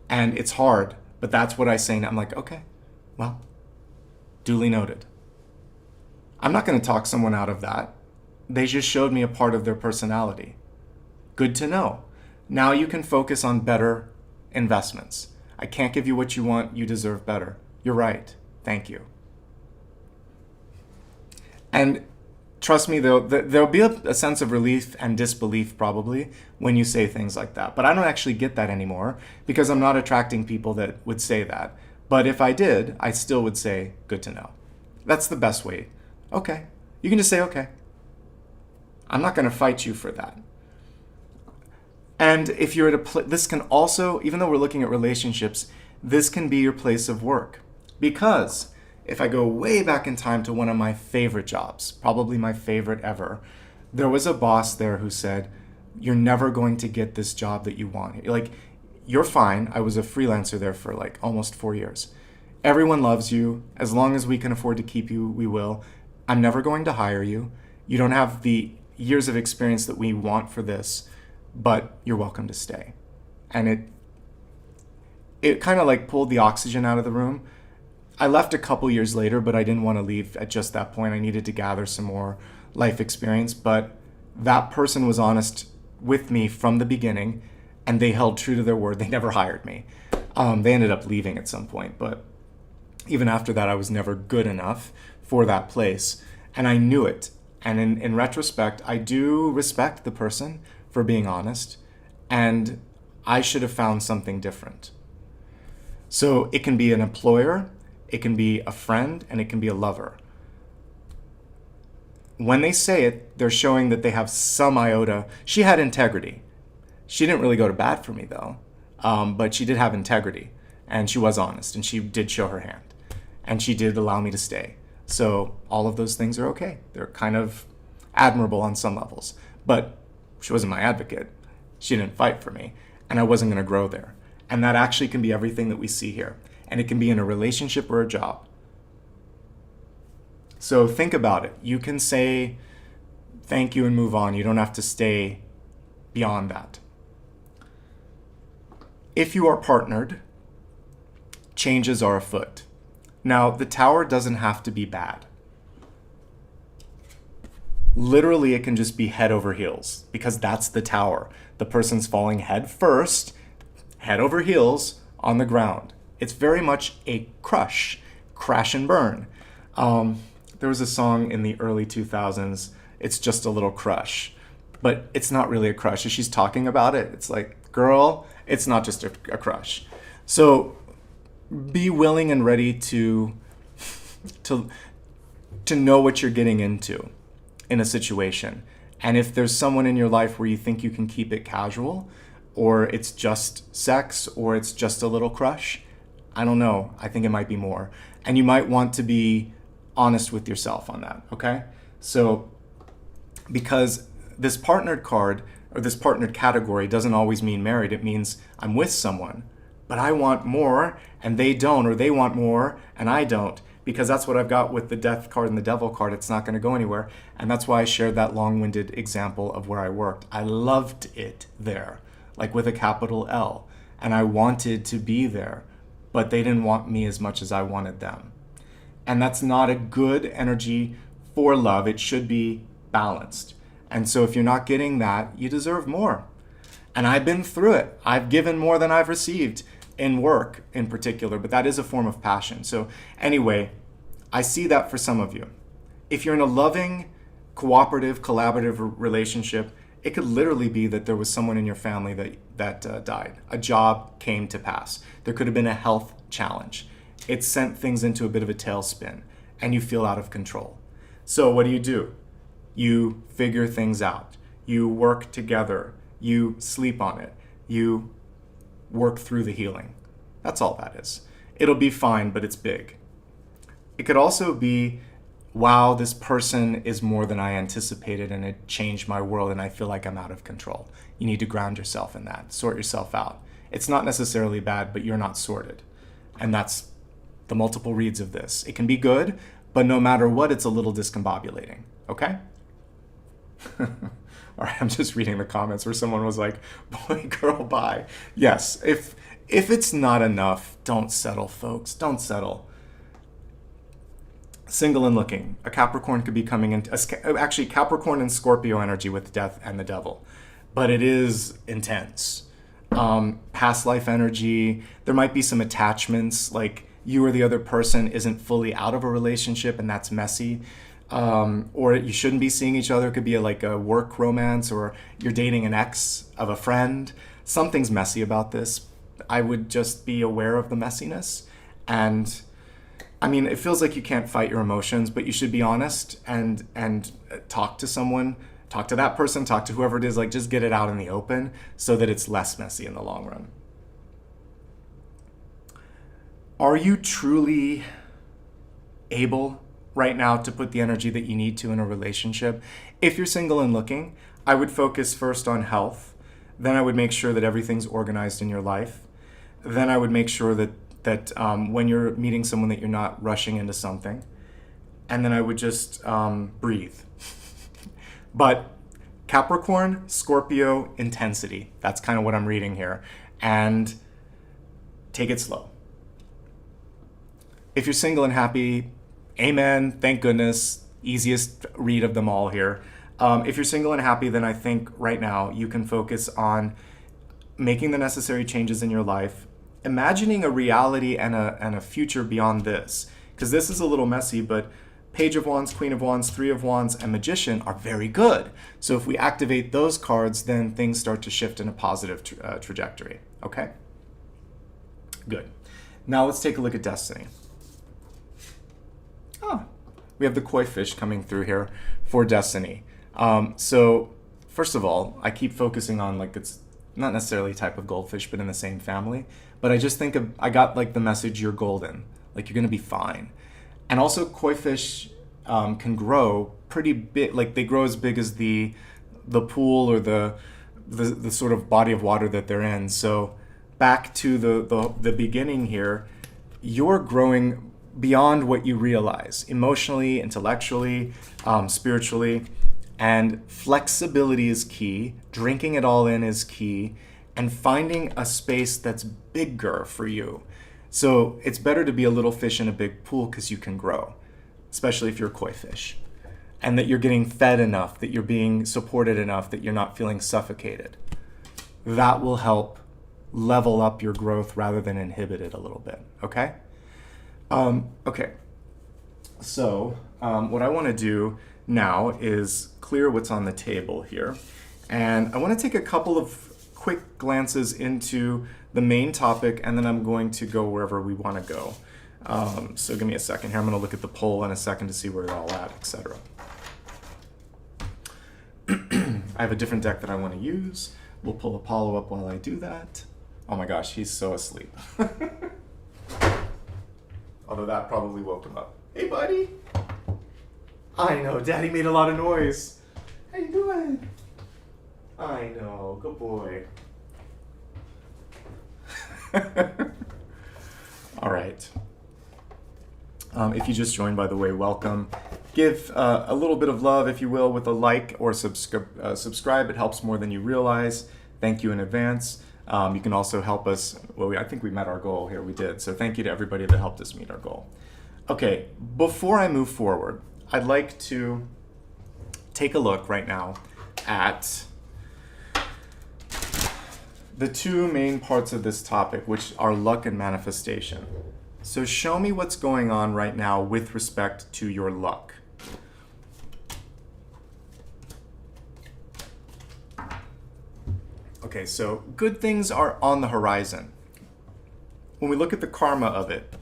And it's hard, but that's what I say. And I'm like, okay, well, duly noted. I'm not going to talk someone out of that. They just showed me a part of their personality. Good to know. Now you can focus on better investments. I can't give you what you want. You deserve better. You're right. Thank you. And trust me, there'll be a sense of relief and disbelief probably when you say things like that. But I don't actually get that anymore because I'm not attracting people that would say that. But if I did, I still would say, good to know. That's the best way. Okay. You can just say, okay. I'm not going to fight you for that. And if you're at this can also, even though we're looking at relationships, this can be your place of work. Because if I go way back in time to one of my favorite jobs, probably my favorite ever, there was a boss there who said, you're never going to get this job that you want. You're fine. I was a freelancer there for almost 4 years. Everyone loves you. As long as we can afford to keep you, we will. I'm never going to hire you. You don't have the years of experience that we want for this, but you're welcome to stay. And it kind of like pulled the oxygen out of the room. I left a couple years later, but I didn't want to leave at just that point. I needed to gather some more life experience, but that person was honest with me from the beginning, and they held true to their word. They never hired me. They ended up leaving at some point, but even after that, I was never good enough for that place, and I knew it. And in retrospect, I do respect the person for being honest, and I should have found something different. So it can be an employer, it can be a friend, and it can be a lover. When they say it, they're showing that they have some iota. She had integrity. She didn't really go to bat for me, though, but she did have integrity, and she was honest, and she did show her hand, and she did allow me to stay. So all of those things are okay. They're kind of admirable on some levels, but she wasn't my advocate. She didn't fight for me, and I wasn't going to grow there. And that actually can be everything that we see here, and it can be in a relationship or a job. So think about it. You can say thank you and move on. You don't have to stay beyond that. If you are partnered, changes are afoot. Now, the Tower doesn't have to be bad. Literally, it can just be head over heels, because that's the Tower. The person's falling head first, head over heels on the ground. It's very much a crash and burn. There was a song in the early 2000s, It's Just a Little Crush, but it's not really a crush. As she's talking about it, it's like, girl, it's not just a crush. So be willing and ready to know what you're getting into in a situation. And if there's someone in your life where you think you can keep it casual, or it's just sex, or it's just a little crush, I don't know. I think it might be more. And you might want to be honest with yourself on that, okay? So, because this partnered card, or this partnered category, doesn't always mean married. It means I'm with someone, but I want more, and they don't, or they want more, and I don't. Because that's what I've got with the Death card and the Devil card. It's not going to go anywhere. And that's why I shared that long-winded example of where I worked. I loved it there, like with a capital L. And I wanted to be there, but they didn't want me as much as I wanted them. And that's not a good energy for love. It should be balanced. And so if you're not getting that, you deserve more. And I've been through it. I've given more than I've received in work in particular, but that is a form of passion. So anyway, I see that for some of you. If you're in a loving, cooperative, collaborative relationship, it could literally be that there was someone in your family that died. A job came to pass. There could have been a health challenge. It sent things into a bit of a tailspin, and you feel out of control. So what do? You figure things out. You work together. You sleep on it. You work through the healing. That's all that is. It'll be fine, but it's big. It could also be, wow, this person is more than I anticipated, and it changed my world, and I feel like I'm out of control. You need to ground yourself in that. Sort yourself out. It's not necessarily bad, but you're not sorted. And that's the multiple reads of this. It can be good, but no matter what, it's a little discombobulating. Okay? All right, I'm just reading the comments where someone was like, boy, girl, bye. Yes, if it's not enough, don't settle, folks. Don't settle. Single and looking. A Capricorn could be coming in. Actually, Capricorn and Scorpio energy with Death and the Devil. But it is intense. Past life energy. There might be some attachments, like you or the other person isn't fully out of a relationship, and that's messy. Or you shouldn't be seeing each other. It could be like a work romance, or you're dating an ex of a friend. Something's messy about this. I would just be aware of the messiness. And I mean, it feels like you can't fight your emotions, but you should be honest and talk to someone, talk to that person, talk to whoever it is, like just get it out in the open so that it's less messy in the long run. Are you truly able right now to put the energy that you need to in a relationship? If you're single and looking, I would focus first on health. Then I would make sure that everything's organized in your life. Then I would make sure that when you're meeting someone that you're not rushing into something. And then I would just breathe. But Capricorn, Scorpio, intensity. That's kind of what I'm reading here. And take it slow. If you're single and happy, amen, thank goodness, easiest read of them all here. If you're single and happy, then I think right now you can focus on making the necessary changes in your life, imagining a reality and a future beyond this. Because this is a little messy, but Page of Wands, Queen of Wands, Three of Wands, and Magician are very good. So if we activate those cards, then things start to shift in a positive trajectory. Okay? Good. Now let's take a look at Destiny. Oh, we have the koi fish coming through here for Destiny. So first of all, I keep focusing on like it's not necessarily a type of goldfish, but in the same family. But I just think I got like the message, you're golden. Like you're going to be fine. And also koi fish can grow pretty big, like they grow as big as the pool or the sort of body of water that they're in. So back to the beginning here, you're growing beyond what you realize, emotionally, intellectually, spiritually, and flexibility is key. Drinking it all in is key, and finding a space that's bigger for you. So it's better to be a little fish in a big pool because you can grow, especially if you're a koi fish, and that you're getting fed enough, that you're being supported enough, that you're not feeling suffocated. That will help level up your growth rather than inhibit it a little bit, okay? Okay, so what I want to do now is clear what's on the table here. And I want to take a couple of quick glances into the main topic, and then I'm going to go wherever we want to go. So give me a second here. I'm going to look at the poll in a second to see where you're all at, etc. I have a different deck that I want to use. We'll pull Apollo up while I do that. Oh my gosh, he's so asleep. Although that probably woke him up. Hey, buddy. I know, Daddy made a lot of noise. How you doing? I know, good boy. All right. If you just joined, by the way, welcome. Give a little bit of love, if you will, with a like or subscribe. It helps more than you realize. Thank you in advance. You can also help us. Well, I think we met our goal here. We did. So thank you to everybody that helped us meet our goal. Okay, before I move forward, I'd like to take a look right now at the two main parts of this topic, which are luck and manifestation. So show me what's going on right now with respect to your luck. Okay, so good things are on the horizon. When we look at the karma of it,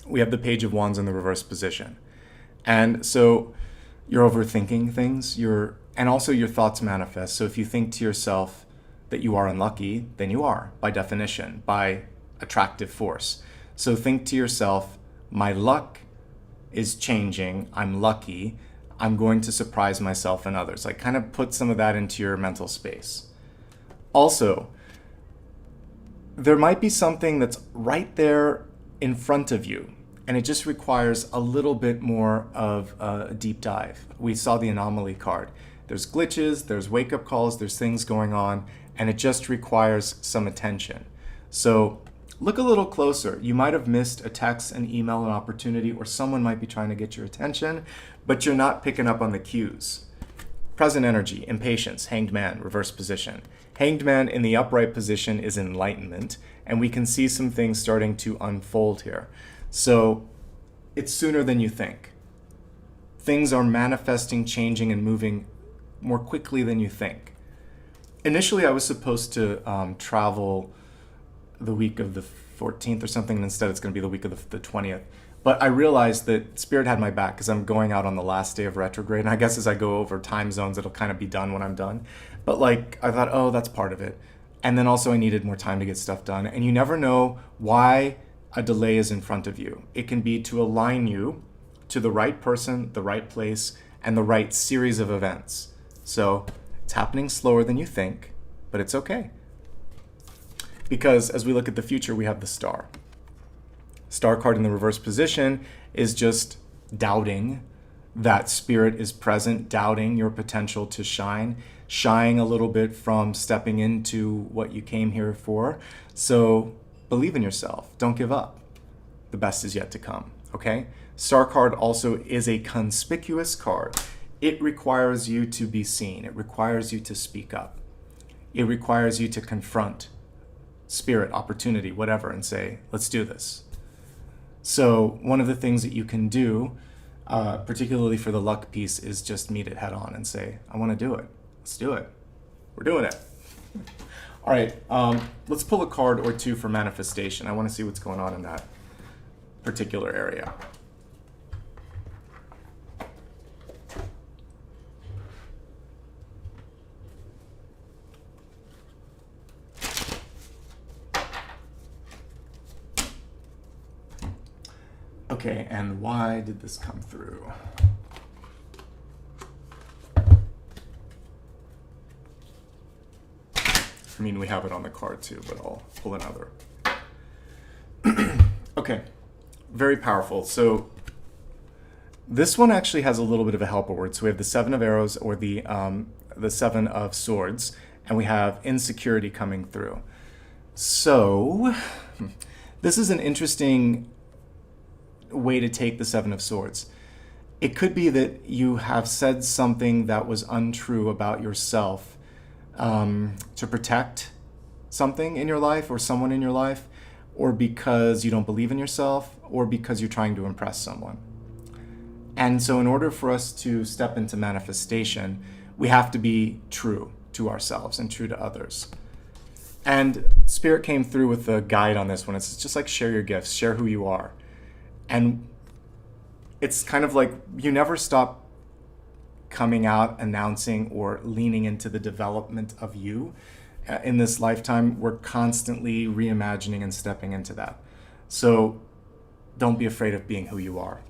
we have the Page of Wands in the reverse position. And so you're overthinking things, and also your thoughts manifest. So if you think to yourself that you are unlucky, then you are, by definition, by attractive force. So think to yourself, my luck is changing, I'm lucky, I'm going to surprise myself and others. Like kind of put some of that into your mental space. Also, there might be something that's right there in front of you, and it just requires a little bit more of a deep dive. We saw the anomaly card. There's glitches, there's wake-up calls, there's things going on, and it just requires some attention. So look a little closer. You might have missed a text, an email, an opportunity, or someone might be trying to get your attention, but you're not picking up on the cues. Present energy, impatience, Hanged Man, reverse position. Hanged Man in the upright position is enlightenment, and we can see some things starting to unfold here. So it's sooner than you think. Things are manifesting, changing, and moving more quickly than you think. Initially, I was supposed to travel the week of the 14th or something, and instead it's going to be the week of the 20th. But I realized that Spirit had my back because I'm going out on the last day of retrograde. And I guess as I go over time zones, it'll kind of be done when I'm done. But like, I thought, oh, that's part of it. And then also I needed more time to get stuff done. And you never know why a delay is in front of you. It can be to align you to the right person, the right place, and the right series of events. So it's happening slower than you think, but it's okay. Because as we look at the future, we have the Star. Star card in the reverse position is just doubting, that spirit is present, doubting your potential to shine, shying a little bit from stepping into what you came here for. So believe in yourself. Don't give up. The best is yet to come, okay? Star card also is a conspicuous card. It requires you to be seen. It requires you to speak up. It requires you to confront spirit, opportunity, whatever, and say, let's do this. So one of the things that you can do, particularly for the luck piece, is just meet it head on and say, I want to do it. Let's do it. We're doing it. All right, let's pull a card or two for manifestation. I want to see what's going on in that particular area. Okay, and why did this come through? I mean, we have it on the card too, but I'll pull another. Okay, very powerful. So this one actually has a little bit of a helper word. So we have the Seven of Arrows, or the Seven of Swords, and we have insecurity coming through. So this is an interesting way to take the Seven of Swords. It could be that you have said something that was untrue about yourself to protect something in your life or someone in your life, or because you don't believe in yourself, or because you're trying to impress someone. And so in order for us to step into manifestation, we have to be true to ourselves and true to others. And Spirit came through with a guide on this one. It's just like, share your gifts, share who you are. And it's kind of like you never stop coming out, announcing, or leaning into the development of you. In this lifetime, we're constantly reimagining and stepping into that. So don't be afraid of being who you are.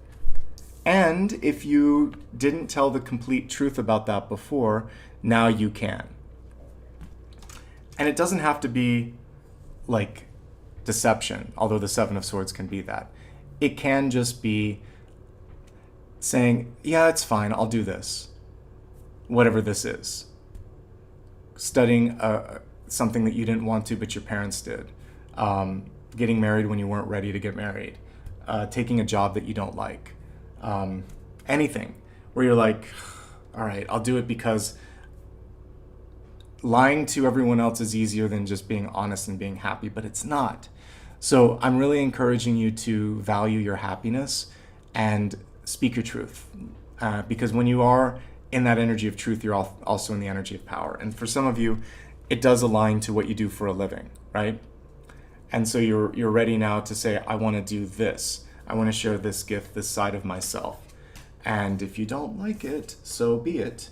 And if you didn't tell the complete truth about that before, now you can. And it doesn't have to be like deception, although the Seven of Swords can be that. It can just be saying, yeah, it's fine, I'll do this. Whatever this is. Studying something that you didn't want to, but your parents did. Getting married when you weren't ready to get married. Taking a job that you don't like. Anything where you're like, all right, I'll do it because lying to everyone else is easier than just being honest and being happy, but it's not. So I'm really encouraging you to value your happiness and speak your truth. Because when you are in that energy of truth, you're also in the energy of power. And for some of you, it does align to what you do for a living, right? And so you're ready now to say, I want to do this. I want to share this gift, this side of myself. And if you don't like it, so be it.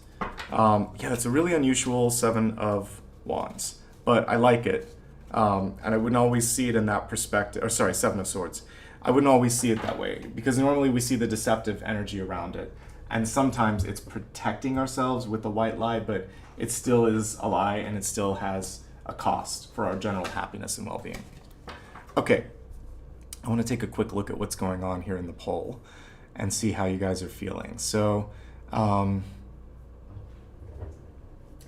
Yeah, that's a really unusual Seven of Wands, but I like it. And I wouldn't always see it in that perspective, or sorry, Seven of Swords. I wouldn't always see it that way, because normally we see the deceptive energy around it. And sometimes it's protecting ourselves with the white lie, but it still is a lie, and it still has a cost for our general happiness and well-being. Okay, I want to take a quick look at what's going on here in the poll and see how you guys are feeling. So, oh,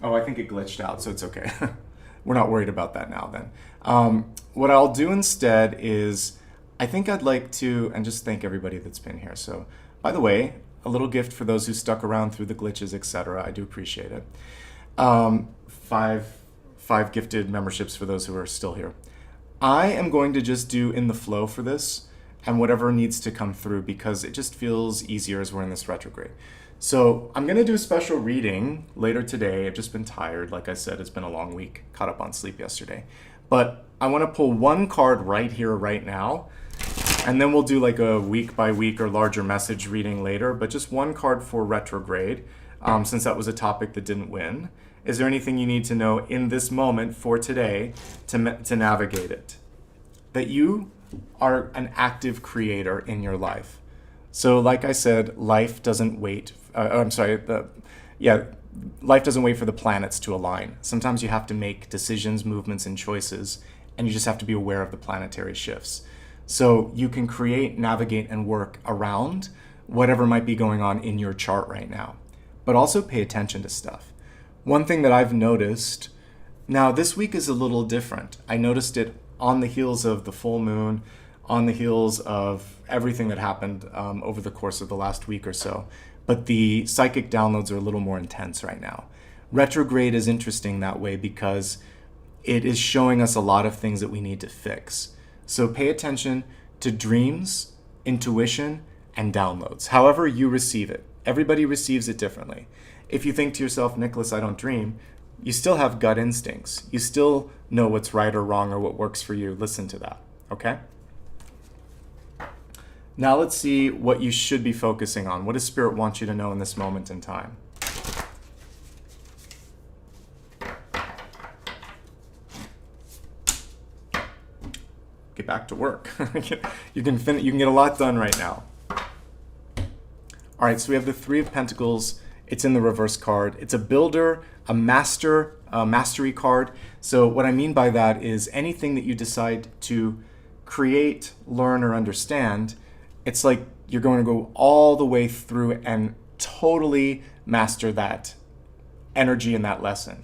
I think it glitched out, so it's okay. We're not worried about that now then. What I'll do instead is, I think I'd like to, and just thank everybody that's been here. So, by the way, a little gift for those who stuck around through the glitches, etc. I do appreciate it. Five gifted memberships for those who are still here. I am going to just do in the flow for this, and whatever needs to come through, because it just feels easier as we're in this retrograde. So I'm going to do a special reading later today. I've just been tired. Like I said, it's been a long week. Caught up on sleep yesterday. But I want to pull one card right here, right now. And then we'll do like a week by week or larger message reading later. But just one card for retrograde, since that was a topic that didn't win. Is there anything you need to know in this moment for today to navigate it? That you are an active creator in your life. So like I said, life doesn't wait. Life doesn't wait for the planets to align. Sometimes you have to make decisions, movements, and choices, and you just have to be aware of the planetary shifts. So you can create, navigate, and work around whatever might be going on in your chart right now. But also pay attention to stuff. One thing that I've noticed, now this week is a little different. I noticed it on the heels of the full moon, on the heels of everything that happened over the course of the last week or so. But the psychic downloads are a little more intense right now. Retrograde is interesting that way because it is showing us a lot of things that we need to fix. So pay attention to dreams, intuition, and downloads. However you receive it. Everybody receives it differently. If you think to yourself, Nicholas, I don't dream, you still have gut instincts. You still know what's right or wrong or what works for you. Listen to that, okay? Now let's see what you should be focusing on. What does Spirit want you to know in this moment in time? Get back to work. You can get a lot done right now. All right, so we have the Three of Pentacles. It's in the reverse card. It's a builder, a mastery card. So what I mean by that is anything that you decide to create, learn, or understand, it's like you're going to go all the way through and totally master that energy in that lesson.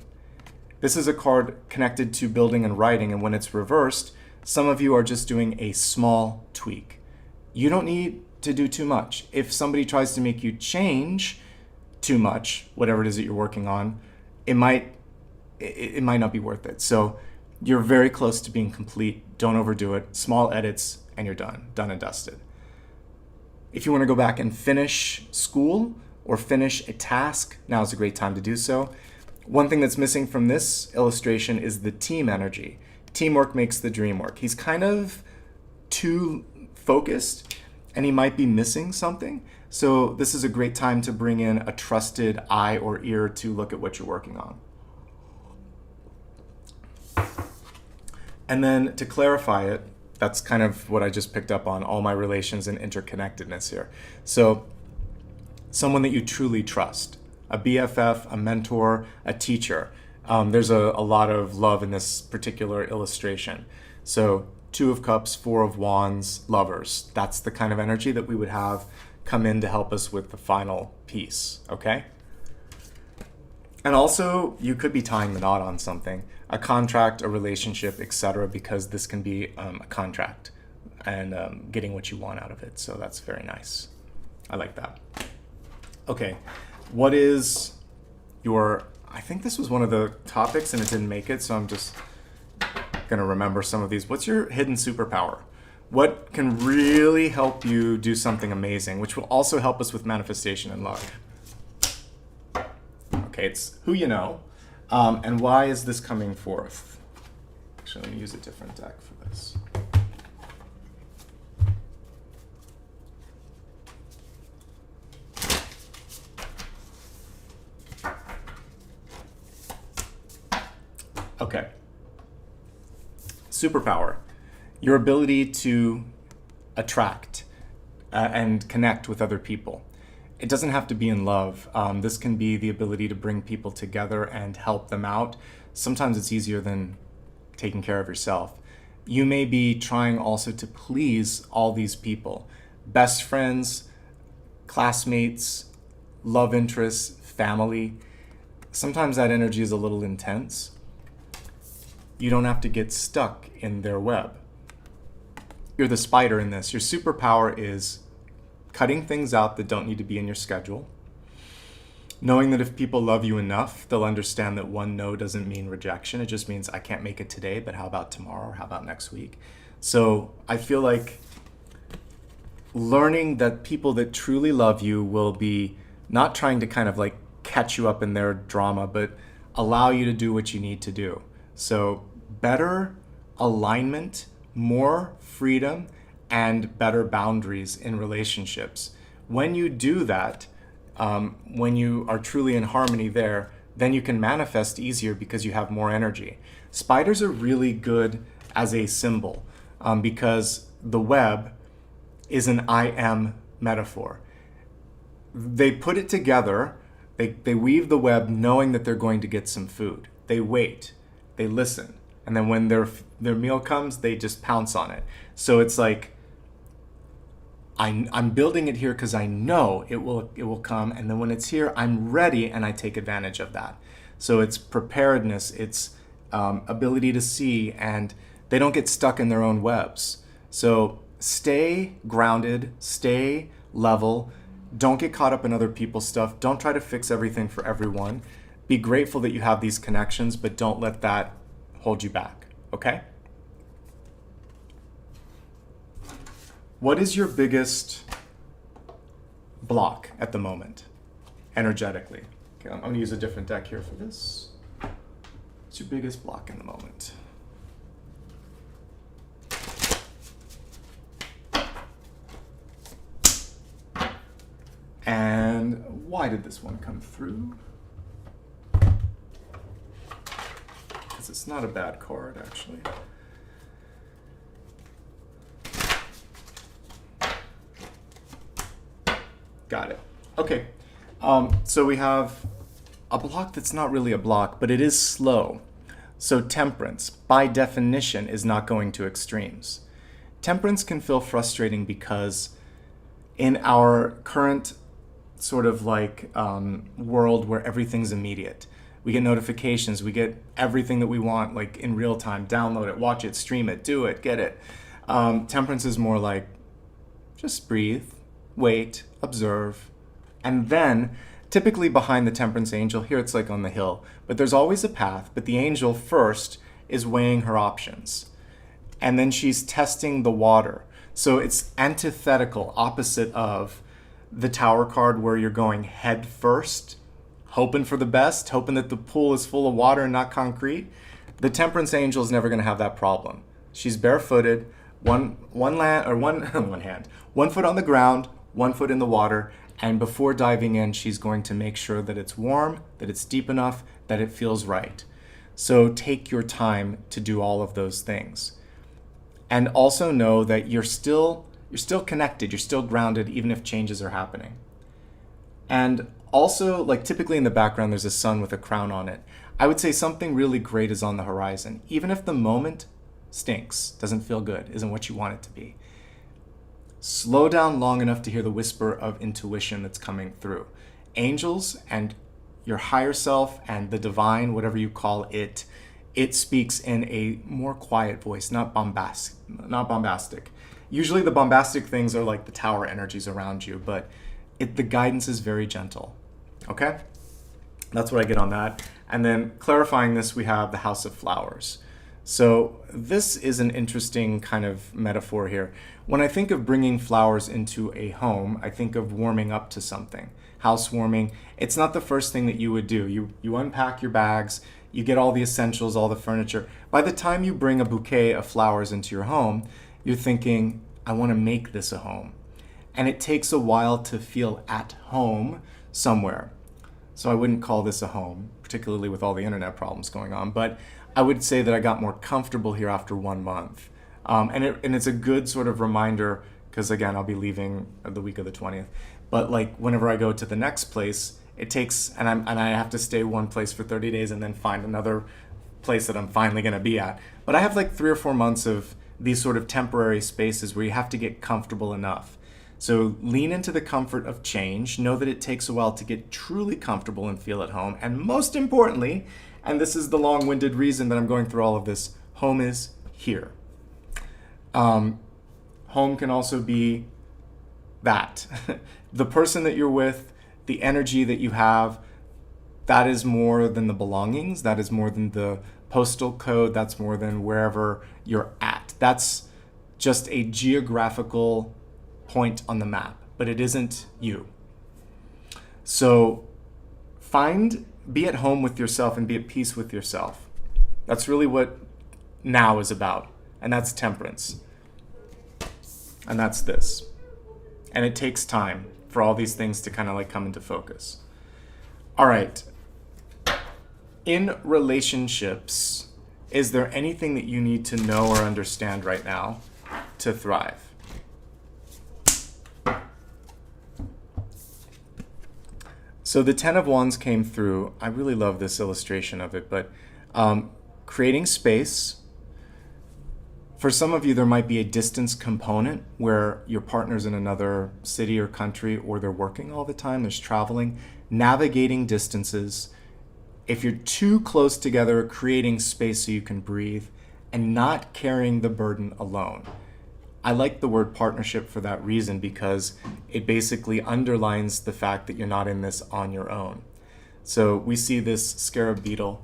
This is a card connected to building and writing, and when it's reversed, some of you are just doing a small tweak. You don't need to do too much. If somebody tries to make you change too much, whatever it is that you're working on, it might not be worth it. So you're very close to being complete. Don't overdo it. Small edits and you're done and dusted. If you want to go back and finish school or finish a task, now is a great time to do so. One thing that's missing from this illustration is the team energy. Teamwork makes the dream work. He's kind of too focused and he might be missing something. So this is a great time to bring in a trusted eye or ear to look at what you're working on. And then to clarify it, that's kind of what I just picked up on, all my relations and interconnectedness here. So someone that you truly trust, a BFF, a mentor, a teacher. There's a lot of love in this particular illustration. So Two of Cups, Four of Wands, lovers. That's the kind of energy that we would have come in to help us with the final piece, okay? And also, you could be tying the knot on something, a contract, a relationship, etc., because this can be a contract and getting what you want out of it. So that's very nice. I like that. Okay, what is your, I think this was one of the topics and it didn't make it, so I'm just gonna remember some of these. What's your hidden superpower? What can really help you do something amazing, which will also help us with manifestation and luck? Okay, it's who you know. And why is this coming forth? Actually, let me use a different deck for this. Okay. Superpower. Your ability to attract and connect with other people. It doesn't have to be in love. This can be the ability to bring people together and help them out. Sometimes it's easier than taking care of yourself. You may be trying also to please all these people. Best friends, classmates, love interests, family. Sometimes that energy is a little intense. You don't have to get stuck in their web. You're the spider in this. Your superpower is cutting things out that don't need to be in your schedule, knowing that if people love you enough, they'll understand that one no doesn't mean rejection. It just means I can't make it today, but how about tomorrow or how about next week? So I feel like learning that people that truly love you will be not trying to kind of like catch you up in their drama, but allow you to do what you need to do. So better alignment, more freedom, and better boundaries in relationships. When you do that, when you are truly in harmony there, then you can manifest easier because you have more energy. Spiders are really good as a symbol because the web is an I am metaphor. They put it together, they weave the web knowing that they're going to get some food. They wait, they listen, and then when their meal comes, they just pounce on it. So it's like, I'm building it here because I know it will come, and then when it's here, I'm ready and I take advantage of that. So it's preparedness, it's ability to see, and they don't get stuck in their own webs. So stay grounded, stay level, don't get caught up in other people's stuff, don't try to fix everything for everyone. Be grateful that you have these connections, but don't let that hold you back, okay? What is your biggest block at the moment, energetically? Okay, I'm going to use a different deck here for this. What's your biggest block in the moment? And why did this one come through? Because it's not a bad card, actually. Got it. Okay. So we have a block that's not really a block, but it is slow. So temperance, by definition, is not going to extremes. Temperance can feel frustrating because in our current sort of like world where everything's immediate, we get notifications, we get everything that we want like in real time. Download it, watch it, stream it, do it, get it. Temperance is more like just breathe, wait, observe, and then typically behind the temperance angel, here it's like on the hill, but there's always a path, but the angel first is weighing her options, and then she's testing the water. So it's antithetical, opposite of the Tower card where you're going head first, hoping for the best, hoping that the pool is full of water and not concrete. The temperance angel is never going to have that problem. She's barefooted, one hand, 1 foot on the ground, 1 foot in the water, and before diving in, she's going to make sure that it's warm, that it's deep enough, that it feels right. So take your time to do all of those things. And also know that you're still connected, you're still grounded, even if changes are happening. And also, like typically in the background, there's a sun with a crown on it. I would say something really great is on the horizon. Even if the moment stinks, doesn't feel good, isn't what you want it to be. Slow down long enough to hear the whisper of intuition that's coming through. Angels and your higher self and the divine, whatever you call it, it speaks in a more quiet voice, not bombastic. Usually the bombastic things are like the tower energies around you, but the guidance is very gentle. Okay? That's what I get on that. And then clarifying this, we have the House of Flowers. So this is an interesting kind of metaphor here. When I think of bringing flowers into a home, I think of warming up to something. Housewarming. It's not the first thing that you would do. You unpack your bags, you get all the essentials, all the furniture. By the time you bring a bouquet of flowers into your home, you're thinking, I want to make this a home. And it takes a while to feel at home somewhere. So I wouldn't call this a home, particularly with all the internet problems going on, but I would say that I got more comfortable here after 1 month. And it's a good sort of reminder, because again, I'll be leaving the week of the 20th. But like whenever I go to the next place, it takes, and I have to stay one place for 30 days and then find another place that I'm finally going to be at. But I have like 3 or 4 months of these sort of temporary spaces where you have to get comfortable enough. So lean into the comfort of change. Know that it takes a while to get truly comfortable and feel at home. And most importantly, and this is the long-winded reason that I'm going through all of this, home is here. Home can also be that. The person that you're with, the energy that you have, that is more than the belongings, that is more than the postal code, that's more than wherever you're at. That's just a geographical point on the map, but it isn't you. So be at home with yourself and be at peace with yourself. That's really what now is about, and that's temperance. And that's this. And it takes time for all these things to kind of like come into focus. All right. In relationships, is there anything that you need to know or understand right now to thrive? So the 10 of Wands came through. I really love this illustration of it, but creating space For some of you, there might be a distance component where your partner's in another city or country, or they're working all the time, there's traveling, navigating distances. If you're too close together, creating space so you can breathe and not carrying the burden alone. I like the word partnership for that reason, because it basically underlines the fact that you're not in this on your own. So we see this scarab beetle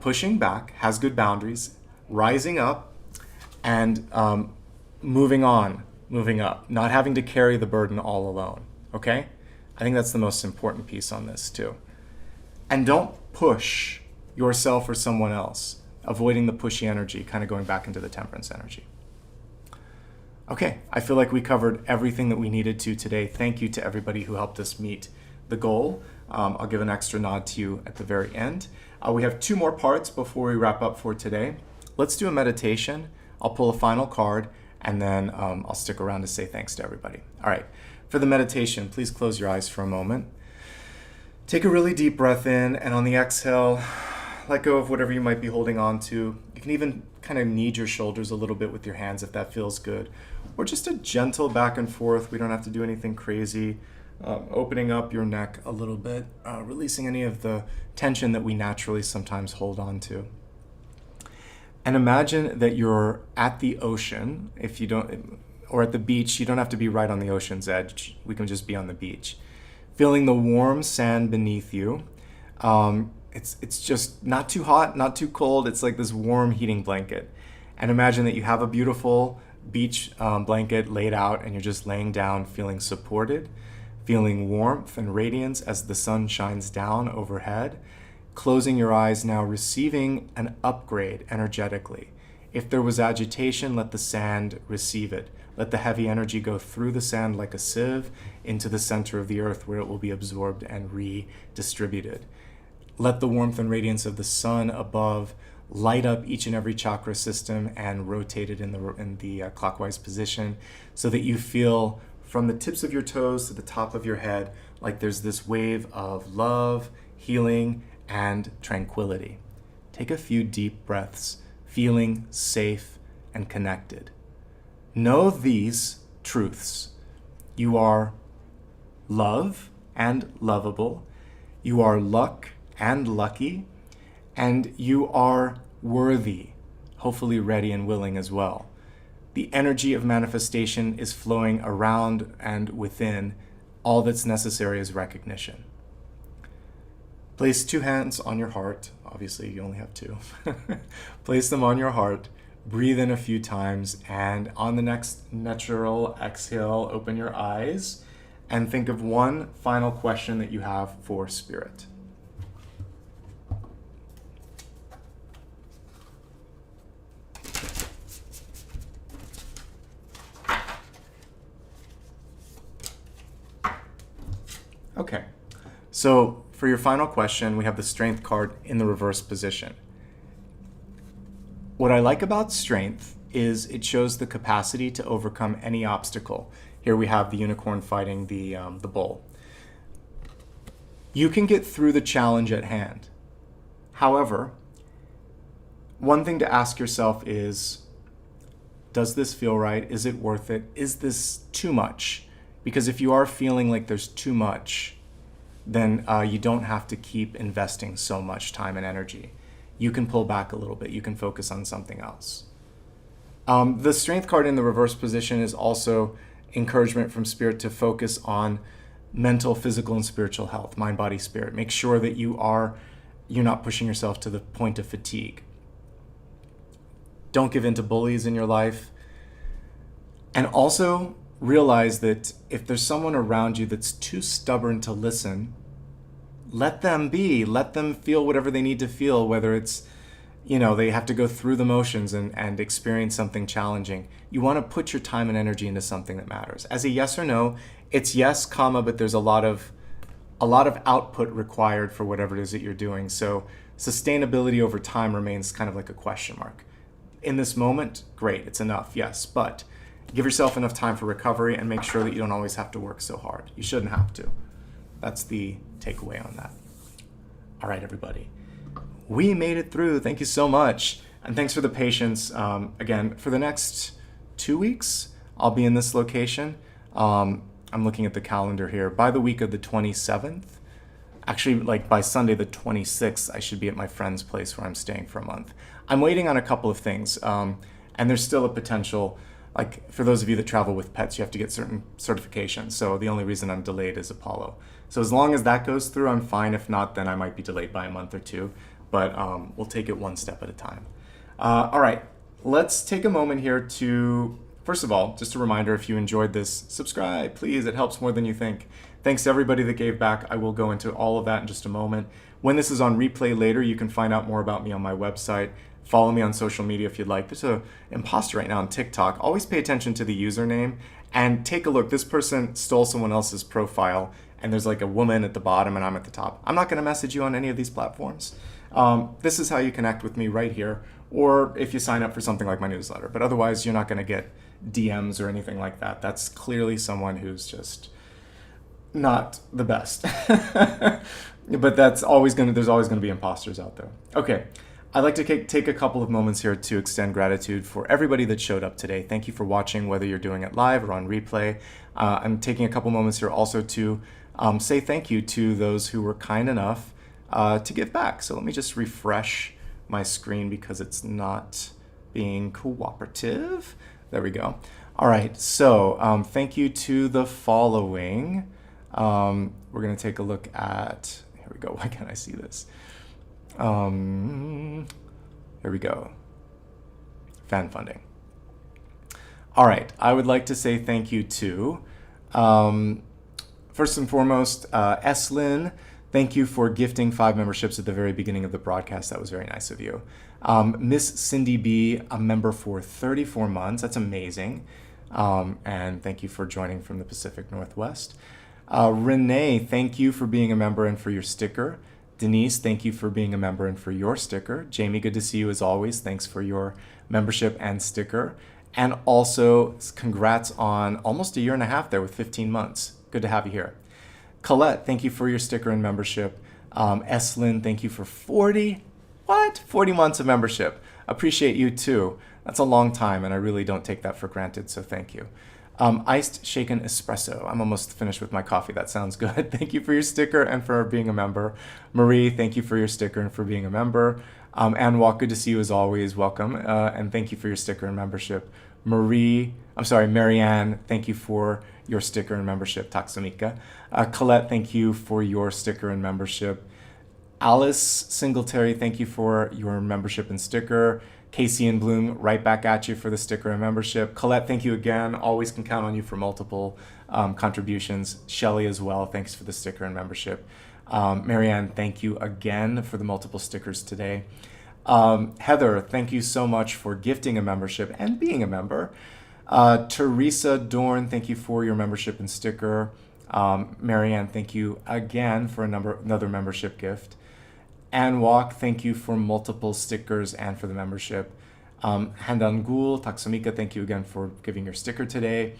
pushing back, has good boundaries, rising up, and moving up, not having to carry the burden all alone, okay? I think that's the most important piece on this too. And don't push yourself or someone else, avoiding the pushy energy, kind of going back into the temperance energy. Okay, I feel like we covered everything that we needed to today. Thank you to everybody who helped us meet the goal. I'll give an extra nod to you at the very end. We have 2 more parts before we wrap up for today. Let's do a meditation. I'll pull a final card, and then I'll stick around to say thanks to everybody. All right, for the meditation, please close your eyes for a moment. Take a really deep breath in, and on the exhale, let go of whatever you might be holding on to. You can even kind of knead your shoulders a little bit with your hands if that feels good. Or just a gentle back and forth. We don't have to do anything crazy. Opening up your neck a little bit, releasing any of the tension that we naturally sometimes hold on to. And imagine that you're at the ocean, or at the beach. You don't have to be right on the ocean's edge. We can just be on the beach. Feeling the warm sand beneath you. It's just not too hot, not too cold. It's like this warm heating blanket. And imagine that you have a beautiful beach blanket laid out, and you're just laying down, feeling supported, feeling warmth and radiance as the sun shines down overhead. Closing your eyes now, receiving an upgrade energetically. If there was agitation, let the sand receive it. Let the heavy energy go through the sand like a sieve into the center of the earth, where it will be absorbed and redistributed. Let the warmth and radiance of the sun above light up each and every chakra system and rotate it in the clockwise position, so that you feel from the tips of your toes to the top of your head like there's this wave of love, healing, and tranquility. Take a few deep breaths, feeling safe and connected. Know these truths. You are love and lovable. You are luck and lucky. And you are worthy, hopefully ready and willing as well. The energy of manifestation is flowing around and within. All that's necessary is recognition. Place 2 hands on your heart. Obviously, you only have 2. Place them on your heart. Breathe in a few times. And on the next natural exhale, open your eyes and think of one final question that you have for Spirit. Okay, so for your final question, we have the Strength card in the reverse position. What I like about Strength is it shows the capacity to overcome any obstacle. Here we have the unicorn fighting the bull. You can get through the challenge at hand. However, one thing to ask yourself is, does this feel right? Is it worth it? Is this too much? Because if you are feeling like there's too much, then you don't have to keep investing so much time and energy. You can pull back a little bit. You can focus on something else. The Strength card in the reverse position is also encouragement from Spirit to focus on mental, physical, and spiritual health, mind, body, spirit. Make sure that you're not pushing yourself to the point of fatigue. Don't give in to bullies in your life. And also realize that if there's someone around you that's too stubborn to listen, let them be. Let them feel whatever they need to feel, whether it's, they have to go through the motions and experience something challenging. You want to put your time and energy into something that matters. As a yes or no, it's yes, but there's a lot of output required for whatever it is that you're doing. So sustainability over time remains kind of like a question mark. In this moment, great, it's enough, yes, but give yourself enough time for recovery and make sure that you don't always have to work so hard. You shouldn't have to. That's the takeaway on that. All right, everybody. We made it through. Thank you so much. And thanks for the patience. Again, for the next 2 weeks, I'll be in this location. I'm looking at the calendar here. By the week of the 27th, actually, like by Sunday the 26th, I should be at my friend's place where I'm staying for a month. I'm waiting on a couple of things, and there's still a potential, like for those of you that travel with pets, you have to get certain certifications. So the only reason I'm delayed is Apollo. So as long as that goes through, I'm fine. If not, then I might be delayed by a month or two, but we'll take it one step at a time. All right, let's take a moment here to, first of all, just a reminder, if you enjoyed this, subscribe, please. It helps more than you think. Thanks to everybody that gave back. I will go into all of that in just a moment. When this is on replay later, you can find out more about me on my website. Follow me on social media if you'd like. There's an imposter right now on TikTok. Always pay attention to the username and take a look. This person stole someone else's profile, and there's like a woman at the bottom and I'm at the top. I'm not going to message you on any of these platforms. This is how you connect with me right here, or if you sign up for something like my newsletter. But otherwise, you're not going to get DMs or anything like that. That's clearly someone who's just not the best. But there's always going to be imposters out there. Okay. I'd like to take a couple of moments here to extend gratitude for everybody that showed up today. Thank you for watching, whether you're doing it live or on replay. I'm taking a couple moments here also to say thank you to those who were kind enough to give back. So let me just refresh my screen because it's not being cooperative. There we go. All right, so thank you to the following. We're going to take a look at, here we go, why can't I see this? Here we go. Fan funding. All right, I would like to say thank you to, first and foremost, Eslyn. Thank you for gifting 5 memberships at the very beginning of the broadcast. That was very nice of you. Miss Cindy B, a member for 34 months. That's amazing. And thank you for joining from the Pacific Northwest. Renee, thank you for being a member and for your sticker. Denise, thank you for being a member and for your sticker. Jamie, good to see you as always. Thanks for your membership and sticker. And also, congrats on almost a year and a half there with 15 months. Good to have you here. Colette, thank you for your sticker and membership. Eslyn, thank you for 40 months of membership. Appreciate you too. That's a long time, and I really don't take that for granted, so thank you. Iced shaken espresso. I'm almost finished with my coffee. That sounds good. Thank you for your sticker and for being a member. Marie, thank you for your sticker and for being a member. Ann Walk, good to see you as always. Welcome. And thank you for your sticker and membership. Marianne, thank you for your sticker and membership. Taksamika. Colette, thank you for your sticker and membership. Alice Singletary, thank you for your membership and sticker. Casey and Bloom, right back at you for the sticker and membership. Colette, thank you again. Always can count on you for multiple contributions. Shelly as well, thanks for the sticker and membership. Marianne, thank you again for the multiple stickers today. Heather, thank you so much for gifting a membership and being a member. Teresa Dorn, thank you for your membership and sticker. Marianne, thank you again for another membership gift. Ann Walk, thank you for multiple stickers and for the membership. Handan Gul, Taksamika, thank you again for giving your sticker today.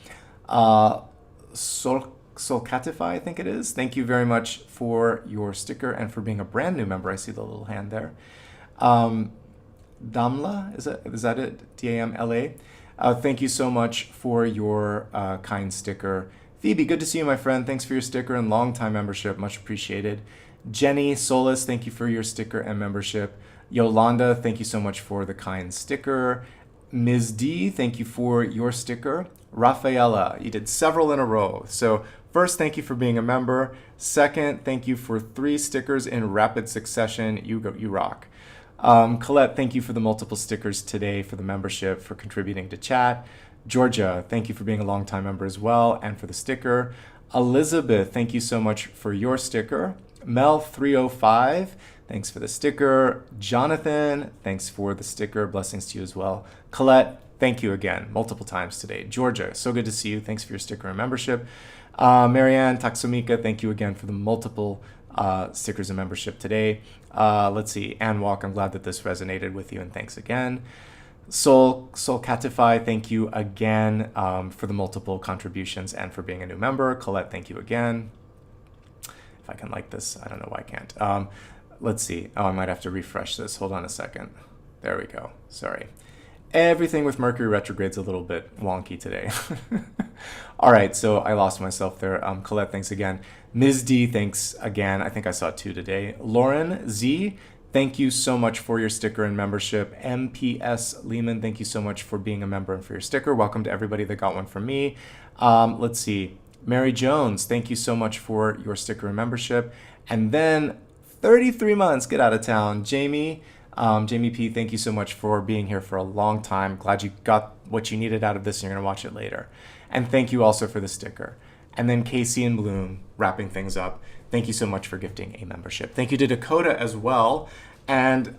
Solcatify, I think it is. Thank you very much for your sticker and for being a brand new member. I see the little hand there. Damla, is that it? D-A-M-L-A. Thank you so much for your kind sticker. Phoebe, good to see you, my friend. Thanks for your sticker and long-time membership. Much appreciated. Jenny Solis, thank you for your sticker and membership. Yolanda, thank you so much for the kind sticker. Ms. D, thank you for your sticker. Rafaela, you did several in a row. So first, thank you for being a member. Second, thank you for 3 stickers in rapid succession. You rock. Colette, thank you for the multiple stickers today, for the membership, for contributing to chat. Georgia, thank you for being a longtime member as well and for the sticker. Elizabeth, thank you so much for your sticker. Mel305, thanks for the sticker. Jonathan, thanks for the sticker. Blessings to you as well. Colette, thank you again, multiple times today. Georgia, so good to see you. Thanks for your sticker and membership. Marianne, Taksumika, thank you again for the multiple stickers and membership today. Let's see, Ann Walk, I'm glad that this resonated with you, and thanks again. Solcatify, thank you again for the multiple contributions and for being a new member. Colette, thank you again. If I can like this, I don't know why I can't. Let's see. Oh, I might have to refresh this. Hold on a second. There we go. Sorry. Everything with Mercury retrograde's a little bit wonky today. All right, so I lost myself there. Colette, thanks again. Ms. D, thanks again. I think I saw 2 today. Lauren Z, thank you so much for your sticker and membership. MPS Lehman, thank you so much for being a member and for your sticker. Welcome to everybody that got one from me. Let's see. Mary Jones, thank you so much for your sticker and membership. And then 33 months, get out of town. Jamie P, thank you so much for being here for a long time. Glad you got what you needed out of this and you're going to watch it later. And thank you also for the sticker. And then Casey and Bloom, wrapping things up. Thank you so much for gifting a membership. Thank you to Dakota as well. And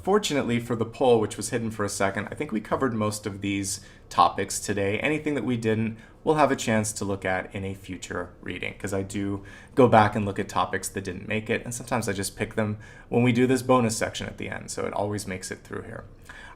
fortunately for the poll, which was hidden for a second, I think we covered most of these topics today. Anything that we didn't, we'll have a chance to look at in a future reading, because I do go back and look at topics that didn't make it, and sometimes I just pick them when we do this bonus section at the end, so it always makes it through here.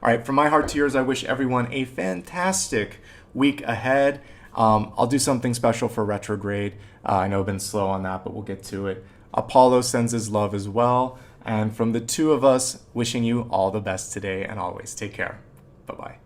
All right, from my heart to yours, I wish everyone a fantastic week ahead. I'll do something special for retrograde. I know I've been slow on that, but we'll get to it. Apollo sends his love as well. And from the two of us, wishing you all the best today and always. Take care. Bye-bye.